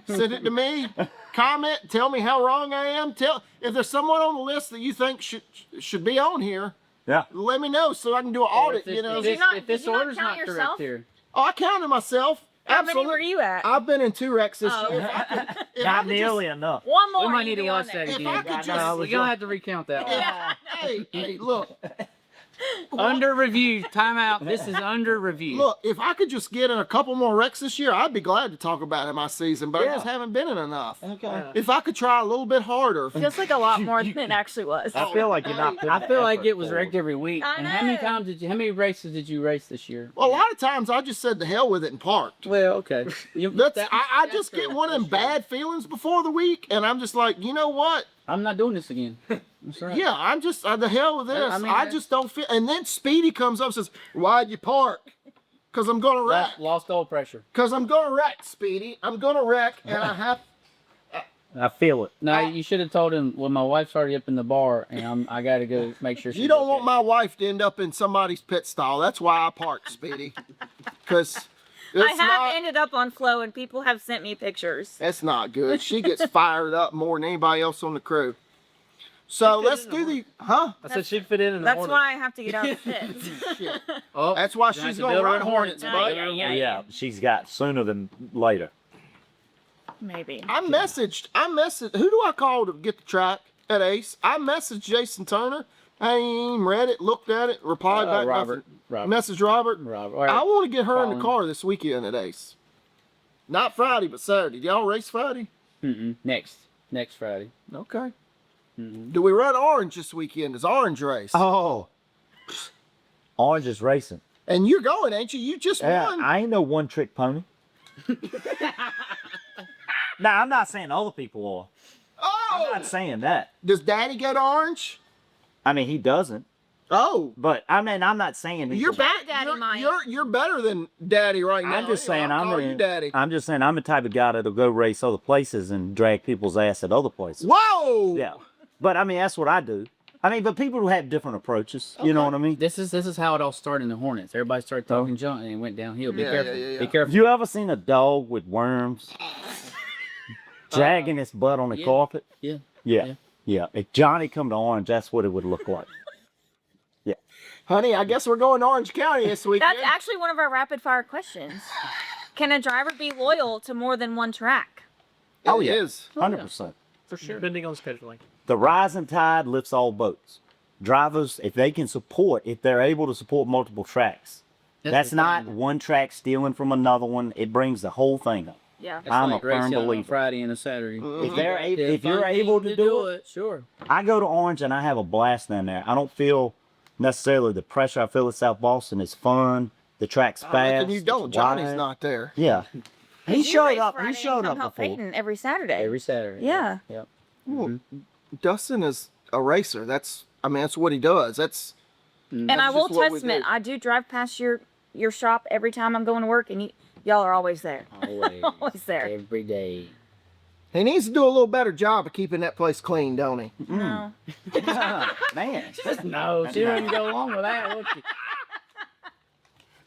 Send it to me. Comment. Tell me how wrong I am. If there's someone on the list that you think should be on here. Yeah. Let me know so I can do an audit. Did you not If this count order's not correct yourself? here. Oh, I counted myself. How Absolutely. many were you at? I've been in 2 wrecks this Oh, year. okay. If I Not could nearly enough. One more. We might you need to do on watch that there. If again. I could just- We're gonna have to recount that one. Hey, look. Under review. Time out. This is under review. Look, if I could just get in a couple more wrecks this year, I'd be glad to talk about it in my season, but I just haven't been in enough. Okay. If I could try a little bit harder. Feels like a lot more than it actually was. I feel like you're not. putting I the feel like effort it was forward. wrecked every week. I And how many know. how many races did you race this year? Well, a lot of times I just said the hell with it and parked. Well, okay. I just get one of them bad feelings before the week, and I'm just like, you know what? I'm not doing this again. That's right. Yeah, I'm just the hell with this. I mean, I just don't feel. And then Speedy comes up and says, "Why'd you park?" Because I'm gonna wreck. Lost oil pressure. Because I'm gonna wreck, Speedy. I'm gonna wreck, and I have. I feel it. No, you should have told him when my wife's already up in the bar and I got to go make sure. You don't want my wife to end up in somebody's pit stall. That's why I parked, Speedy. Because I have ended up on Flow, and people have sent me pictures. That's not good. She gets fired up more than anybody else on the crew. So let's do the I said she'd fit in the That's Hornets. why I have to get out of the pits. shit. Oh, That's why gonna have she's to going to build her run own Hornets, Hornets. bud. Yeah. She's got sooner than later. Maybe. I messaged. Who do I call to get the track at Ace? I messaged Jason Turner. I ain't even read it, looked at it, replied back. Robert. Nothing. Message Robert. Robert. All right. I want to get her in the Colin. car this weekend at Ace. Not Friday, but Saturday. Y'all race Friday? Next Friday. Okay. Do we run Orange this weekend? Is Orange race? Oh, Orange is racing. And you're going, ain't you? You just Yeah, won. I ain't no one-trick pony. Now, I'm not saying other people are. I'm Oh! not saying that. Does Daddy go to Orange? I mean, he doesn't. Oh. But I mean, I'm not saying he's You're a- back, Daddy you're, might. you're better than Daddy right now. I'm just saying I'll I'm call you Daddy. I'm just saying I'm the type of guy that'll go race other places and drag people's ass at other places. Whoa! Yeah. But I mean, that's what I do. I mean, but people who have different approaches, you know what I mean? This is how it all started in the Hornets. Everybody started talking junk and it went downhill. Be Yeah, careful. yeah, yeah, Be yeah. careful. Have you ever seen a dog with worms dragging its butt on the yeah. carpet? Yeah. Yeah. Yeah. If Johnny come to Orange, that's what it would look like. Yeah. Honey, I guess we're going to Orange County this weekend. That's actually one of our rapid fire questions. Can a driver be loyal to more than one track? Oh, It yeah. is. 100%. For sure. Depending on scheduling. The rising tide lifts all boats. Drivers, if they can support, if they're able to support multiple tracks, that's the not thing. one track stealing from another one. It brings the whole thing up. Yeah. That's I'm like a firm racing on a believer. Friday and a Saturday. If they're able, Yeah, if you're fun able thing to do it, sure. I go to Orange and I have a blast down there. I don't feel necessarily the pressure I feel at South Boston. It's fun. The track's I fast. reckon you don't. it's Johnny's wide. not there. Yeah. He You showed race up. Friday He and showed come up help before. Peyton every Saturday. Every Saturday. Yeah. Yep. Well, Dustin is a racer. That's what he does. That's And I That's will just what we testament, do. I do drive past your shop every time I'm going to work, and y'all are always there. Always. Always there. Every day. he needs to do a little better job of keeping that place clean, don't he? No. Man. No, she wouldn't go along with that, would she?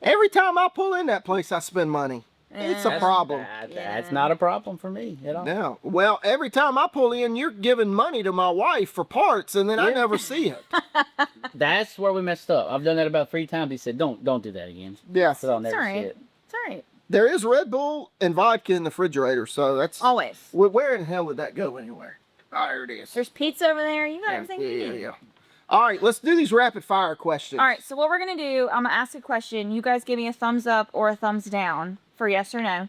Every time I pull in that place, I spend money. It's a Yeah. problem. That's not a problem for me at all. Now, well, every time I pull in, you're giving money to my wife for parts, and then I never see it. That's where we messed up. I've done that about 3 times. He said, "Don't do that again." Yes, So I'll It's never all see right. it. It's all right. there is Red Bull and vodka in the refrigerator, so that's Always. where in the hell would that go anywhere? Oh, there it is. There's pizza over there. You got Yeah, everything yeah, you yeah, need. yeah. All right, let's do these rapid fire questions. All right, so what we're going to do, I'm going to ask a question. You guys give me a thumbs up or a thumbs down for yes or no.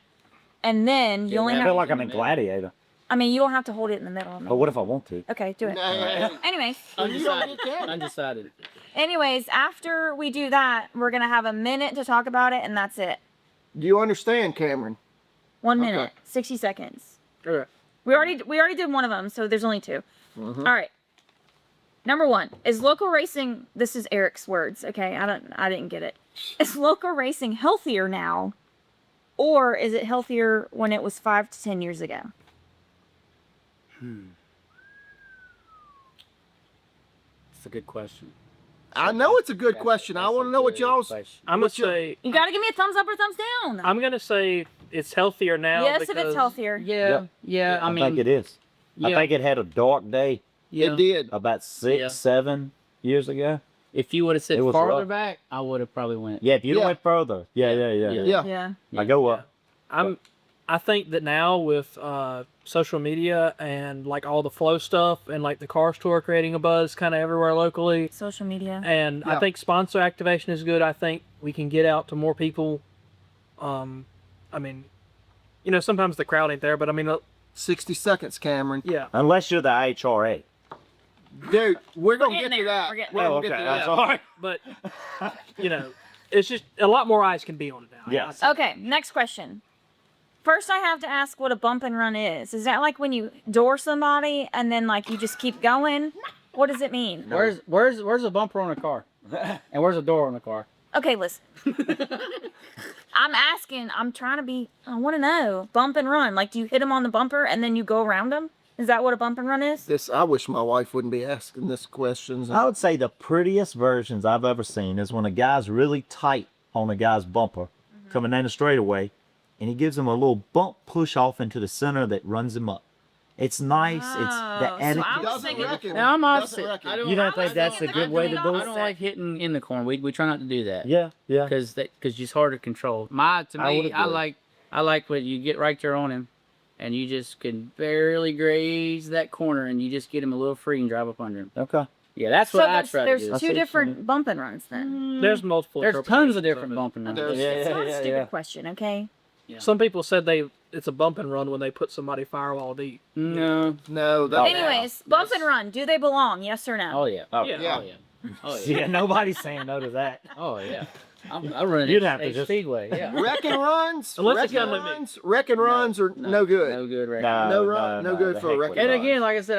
And then you only I have, feel like I'm in Gladiator. I mean, you don't have to hold it in the middle. I mean. But what if I want to? Okay, do it. Nah, Anyways, you don't Undecided. get that. Undecided. anyways, after we do that, we're going to have a minute to talk about it, and that's it. Do you understand, Cameron? 1 Okay. minute, 60 seconds. Okay. We already did one of them, so there's only 2. All right. Number 1, is local racing, this is Eric's words, okay? I didn't get it. Is local racing healthier now, or is it healthier when it was 5 to 10 years ago? That's a good question. I know it's a good question. I want to know what y'all's. I'm gonna say You got to give me a thumbs up or thumbs down. I'm gonna say it's healthier now. yes, if because it's healthier. Yeah, yeah. I I mean, think it is. I yeah. think it had a dark day yeah. It did. about 6, Yeah. 7 years ago. If you would have said It was farther rough. back, I would have probably went. Yeah, if you Yeah. went further. Yeah. Yeah. Yeah. I go up. I think that now with social media and like all the flow stuff and like the car store creating a buzz kind of everywhere locally, Social media. and I Yeah. think sponsor activation is good. I think we can get out to more people. I mean, you know, sometimes the crowd ain't there, but I mean, 60 seconds, Cameron. yeah. Unless you're the IHRA. Dude, we're going to getting get to there. that. We're getting We're there. gonna get to that. sorry. But you know, it's just a lot more eyes can be on it now. Yes. Okay, next question. First, I have to ask what a bump and run is. Is that like when you door somebody and then like you just keep going? What does it mean? Where's a bumper on a car? And where's a door on a car? Okay, listen. I'm asking. I'm trying to be. I want to know. Bump and run. Like, do you hit them on the bumper and then you go around them? Is that what a bump and run is? I wish my wife wouldn't be asking this questions. I would say the prettiest versions I've ever seen is when a guy's really tight on a guy's bumper coming down the straightaway, and he gives him a little bump push off into the center that runs him up. It's nice. It's the Oh, so etiquette. I was Doesn't thinking- reckon. Now, I'm Doesn't opposite. reckon. I don't- You don't I think was that's a thinking good the way to do complete it? I don't like hitting in the corner. We try not to do that. Yeah. Because it's hard to control. I would like when you get right there on him, and you just can barely graze that corner, and you just get him a little free and drive up under him. Okay. Yeah, that's So what I try to there's do. I see two what you're different bump and runs then. There's multiple. There's tons of interpretations different it. bumping runs. There's- It's not a yeah, stupid yeah. question, okay? Some people said it's a bump and run when they put somebody firewall deep. No. No, that. Oh. Anyways, bump and run. Do they belong? Yes or no? Oh yeah. Oh, Yeah. Oh yeah. Oh yeah. Yeah, nobody's saying no to that. Oh yeah. I run You'd it have to at just- Speedway. Yeah. Wreck and runs. Unless Wreck it's got and limit. runs. Wreck and runs are no good. No good record. No good the for a heck record. with And runs. again, like I said,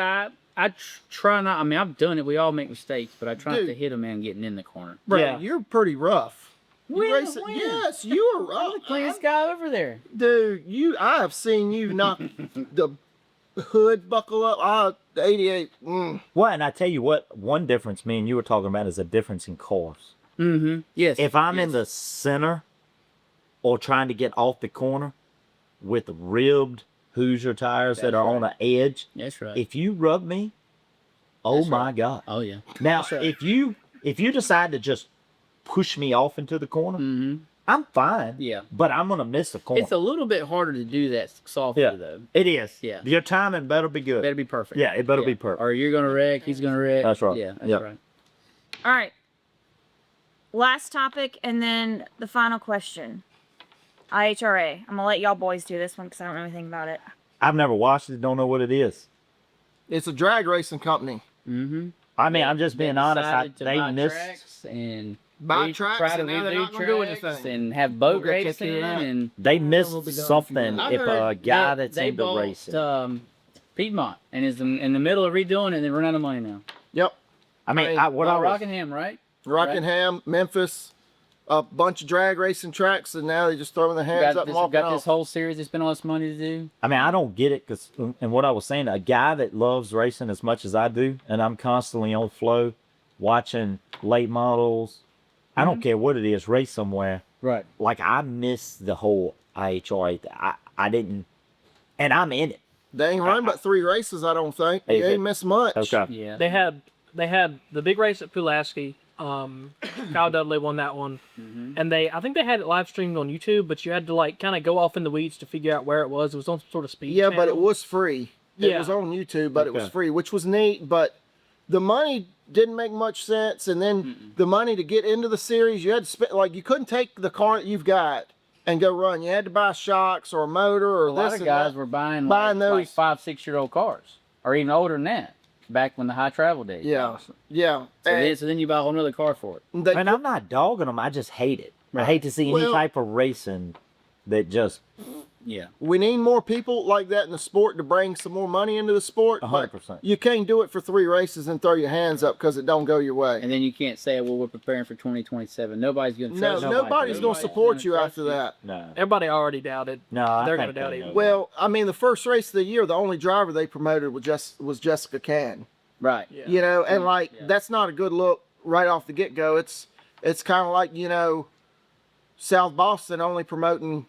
I try not. I mean, I've done it. We all make mistakes, but I try not Dude. to hit a man getting in the corner. Bro, Yeah. you're pretty rough. You When? racing- When? Yes, you are rough. I'm the cleanest guy over there. Dude, I have seen you knock the hood buckle up. The 88. Well, and I tell you what, one difference me and you were talking about is a difference in cars. Mm-hmm. Yes. If I'm in the center or trying to get off the corner with ribbed Hoosier tires that That's are on right. an edge, That's right. if you rub me, oh That's my right. God. Oh yeah. Now, That's right. if you decide to just push me off into the corner, Mm-hmm. I'm fine. Yeah. But I'm gonna miss the corner. It's a little bit harder to do that softly Yeah. though. It is. Yeah. Your timing better be good. Better be perfect. Yeah, it better be perfect. Or you're gonna wreck. He's gonna wreck. That's right. Yeah. That's Yep. right. All right. Last topic and then the final question. IHRA. I'm going to let y'all boys do this one because I don't know anything about it. I've never watched it. Don't know what it is. It's a drag racing company. Mm-hmm. I mean, I'm just being honest. They missed. Tracks and Buy we tracks try to and now they're redo not gonna do tracks anything. and have boat We're gonna kick racing it out. and They We'll missed be done something for if a guy that's they into bought, racing. Piedmont and is in the middle of redoing it and they run out of money now. Yep. I mean, I- what I was, Rockingham, right? Rockingham, Memphis, a bunch of drag racing tracks, and now they just throwing their hands up and walking Got off. this whole series they spent all this money to do. I mean, I don't get it because, and what I was saying, a guy that loves racing as much as I do, and I'm constantly on flow, watching late models. I don't care what it is, race somewhere. Right. Like I missed the whole IHRA. I didn't, and I'm in it. They ain't run but 3 races, I don't think. Is They it? ain't missed much. Okay. Yeah. They had the big race at Pulaski. Kyle Dudley won that one, and I think they had it live streamed on YouTube, but you had to like kind of go off in the weeds to figure out where it was. It was on some sort of speed. Yeah, but it channel. was free. It Yeah. was on YouTube, but it was Okay. free, which was neat. But the money didn't make much sense. And then the money to get into the series, you had to spend, like, you couldn't take the car that you've got and go run. You had to buy shocks or a motor or A lot this of and guys that. were buying Buying like those- 5-6-year-old cars, or even older than that, back when the high travel days. Yeah, yeah. So then you buy a whole nother car for it. They And I'm not dogging them. I just hate it. I Right. hate to see any Well- type of racing that just Yeah. We need more people like that in the sport to bring some more money into the sport. but 100%. You can't do it for 3 races and throw your hands up because it don't go your way. And then you can't say, well, we're preparing for 2027. Nobody's going to No, trust you. nobody's going to support you after that. no, Everybody already doubted. no. I They're think gonna doubt they it. know. Well, I mean, the first race of the year, the only driver they promoted was Jessica Can. Right. Yeah. You know, and like Yeah. that's not a good look right off the get go. It's kind of like, South Boston only promoting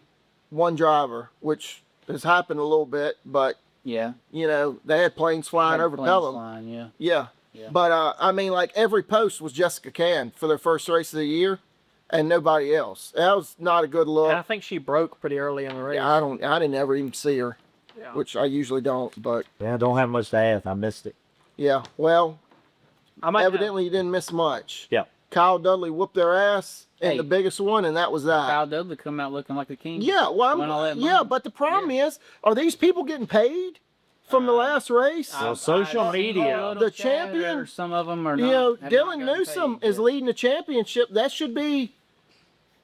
one driver, which has happened a little bit, but Yeah. they had planes flying over Pelham. Flying, yeah. Yeah. Yeah. But I mean, like every post was Jessica Can for their first race of the year, and nobody else. That was not a good look. And I think she broke pretty early in the race. Yeah, I didn't ever even see her, Yeah. which I usually don't. But Yeah, I don't have much to add. I missed it. yeah, well, I might evidently you didn't miss much. Yeah. Kyle Dudley whooped their ass in Hey. the biggest one, and that was that. Kyle Dudley come out looking like a king. Yeah, well, Won all that money. yeah, but the problem is, are these people getting paid from the last race? Well, social media. The champion, or some of them are not. have not Dylan gotten Newsom paid is yet. leading the championship. That should be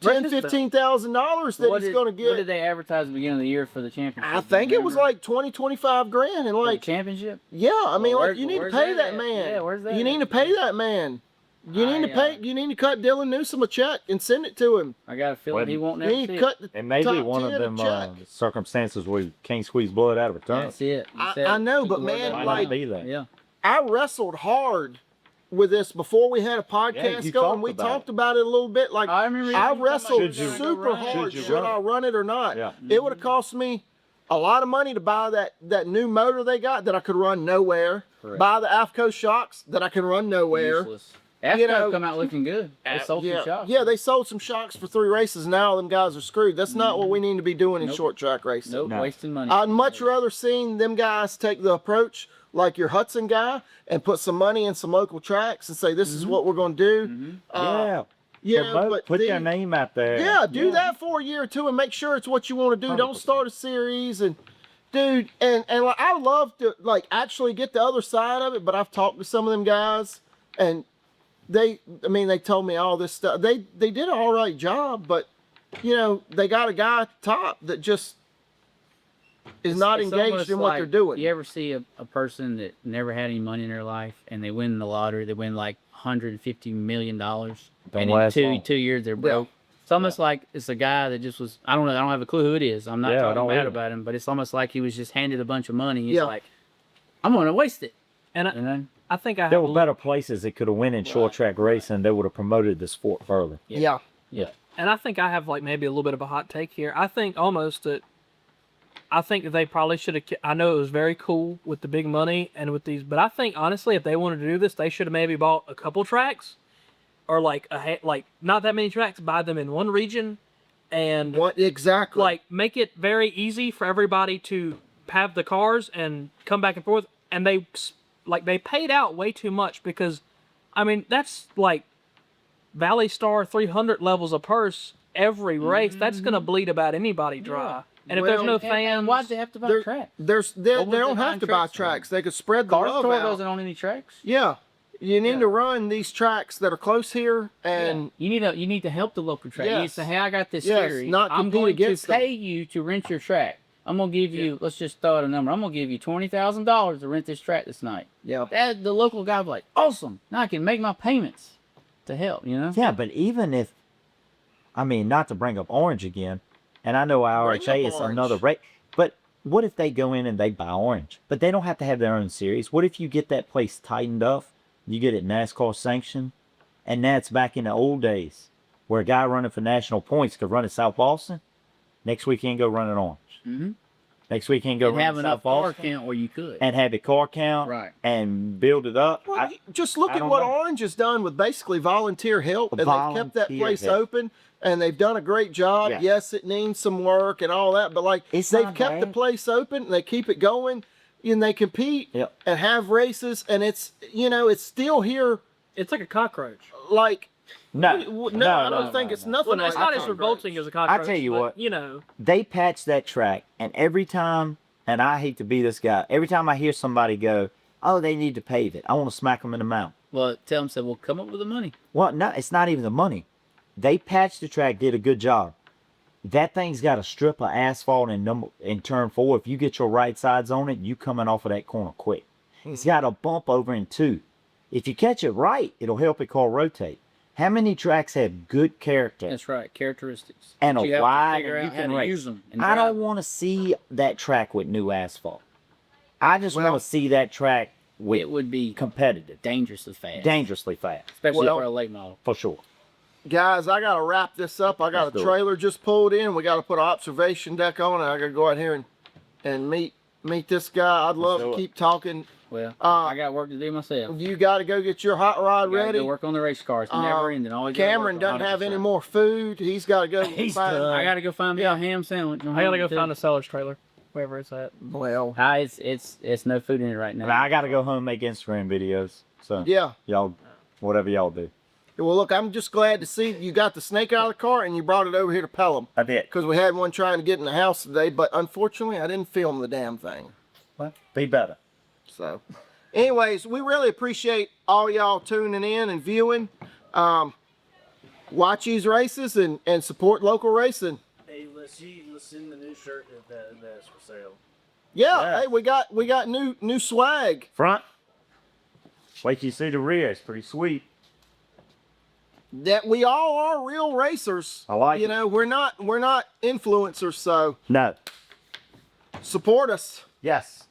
$10,000-$15,000 that What he's did- going to What did get. they advertise at the beginning of the year for the championship? I think it was like 20-25 grand, and For the like, championship. yeah, I mean, Well, like, you need to where's pay that that at? man. Yeah, where's that You need at? to pay that man. You need to pay. You need to cut Dylan Newsom a check and send it to him. I got a feeling Well, he won't You never need see to it. cut the It may be top one of 10 a them check. circumstances where you can't squeeze blood out of a turnip. That's it. I know, but man, Might like, not be that. Yeah. I wrestled hard with this before we had a podcast you going. talked We about talked about it a little bit. Like, I remember. I you talking wrestled about Should you- super run. hard. Should you Should run I run it or not? Yeah. It would have cost me a lot of money to buy that new motor they got that I could run nowhere. Correct. Buy the AFCO shocks that I can run nowhere. Useless. After You know- come out looking good. They sold yeah, some shots. yeah, they sold some shocks for 3 races. Now them guys are screwed. That's not what we need to be doing in Nope. short track racing. Nope, No. wasting money. I'd much rather seen them guys take the approach like your Hudson guy and put some money in some local tracks and say, this is what we're going to do. Yeah. You know, Promote, but put their then- name out there. Yeah, do that for a year or two and make sure it's what you want to do. Don't 100%. start a series and dude, and like, I would love to like actually get the other side of it, but I've talked to some of them guys and they told me all this stuff. They did an all right job, but they got a guy at the top that just is not It's engaged almost in what like, they're doing. You ever see a person that never had any money in their life and they win the lottery, they win like $150 million, Don't and in last two long. years they're broke. It's almost like it's a guy that just was, I don't know, I don't have a clue who it is. I'm not Yeah, I talking don't bad either. about him, but it's almost like he was just handed a bunch of money. He's Yeah. like, I'm going to waste it. And You know? I think I have There a were little- better places that could have went in short track racing that would have promoted the sport further. Yeah. Yeah. and I think I have like maybe a little bit of a hot take here. I think almost that I think that they probably should have. I know it was very cool with the big money and with these, but I think honestly, if they wanted to do this, they should have maybe bought a couple tracks, or like like not that many tracks. Buy them in one region, and What exactly? like make it very easy for everybody to have the cars and come back and forth. And they paid out way too much because, I mean, that's like Valley Star 300 levels of purse every race. That's gonna bleed about anybody dry. And if there's no Well, fans, And why'd they have to buy There- track? they What was don't they have buying to buy tracks for? tracks. They could spread the Car love Store out. doesn't own any tracks. Yeah. You need to run these tracks that are close here and You need to help the local track. You need to Yes. say, hey, I got this Yes, series. not I'm compete going to against them. pay you to rent your track. I'm gonna give you. Let's just throw out a number. I'm gonna give you $20,000 to rent this track this night. yeah. That the local guy was like, awesome. Now I can make my payments to help. You know. Yeah, but even if, I mean, not to bring up Orange again, and I know IHRA Bring up is Orange. another rate, but what if they go in and they buy Orange? But they don't have to have their own series. What if you get that place tightened up, you get it NASCAR sanctioned, and now it's back in the old days where a guy running for national points could run at South Boston, next weekend go run at Orange. Mm-hmm. Next weekend go And run have at enough South car Boston, count where you could. and have a car count, Right. and build it up. Well, just look I at don't what know. Orange has done with basically volunteer help, and they've kept that Volunteer place help. open, and they've done a great job. Yeah. Yes, it needs some work and all that, but like It's they've not kept the bad. place open, and they keep it going, and they compete Yep. and have races, and it's it's still here. it's like a cockroach. Like No, I don't think it's nothing. Well, no, it's like not a as cockroach. revolting as a cockroach. tell you but, what. you know, They patch that track, and every time, and I hate to be this guy, every time I hear somebody go, oh, they need to pave it, I want to smack them in the mouth. Well, tell them, well, come up with the money. Well, no, it's not even the money. They patched the track, did a good job. That thing's got a strip of asphalt in turn 4. If you get your right sides on it, you coming off of that corner quick. It's got a bump over in 2. If you catch it right, it'll help your car rotate. How many tracks have good character That's right. Characteristics. and But a you have to wide, figure and you out how can to race? use them and I drive don't want to see that track with new asphalt. I just Well- want to see that track with It would be competitive, dangerously fast. dangerously fast, Especially Well- for a late model. for sure. Guys, I gotta wrap this up. I got Let's a do it. trailer just pulled in. We gotta put an observation deck on it. I gotta go out here and meet this guy. I'd love do to it. keep talking. Well, Uh, I got work to do myself. You gotta go get your hot rod Gotta ready. go work on the race cars. Never ending. Always gotta Cameron work doesn't on have any 100%. more food. He's gotta go He's find. done. I gotta go find me a ham sandwich. I gotta go find a seller's trailer, wherever it's at. Well, It's no food in it right now. I got to go home and make Instagram videos. So yeah. y'all, whatever y'all do. Well, look, I'm just glad to see you got the snake out of the car and you brought it over here to Pelham. I did. Because we had one trying to get in the house today, but unfortunately, I didn't film the damn thing. Well, be better. So, anyways, we really appreciate all y'all tuning in and viewing. Watch these races and support local racing. Hey, let's send the new shirt that's for sale. Yeah, Yeah. hey, we got new swag. Front. Wait till you see the rear. It's pretty sweet. That we all are real racers. I like you it. know, we're not influencers, so No. support us. Yes.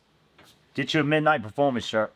Get you a Midnight Performance shirt.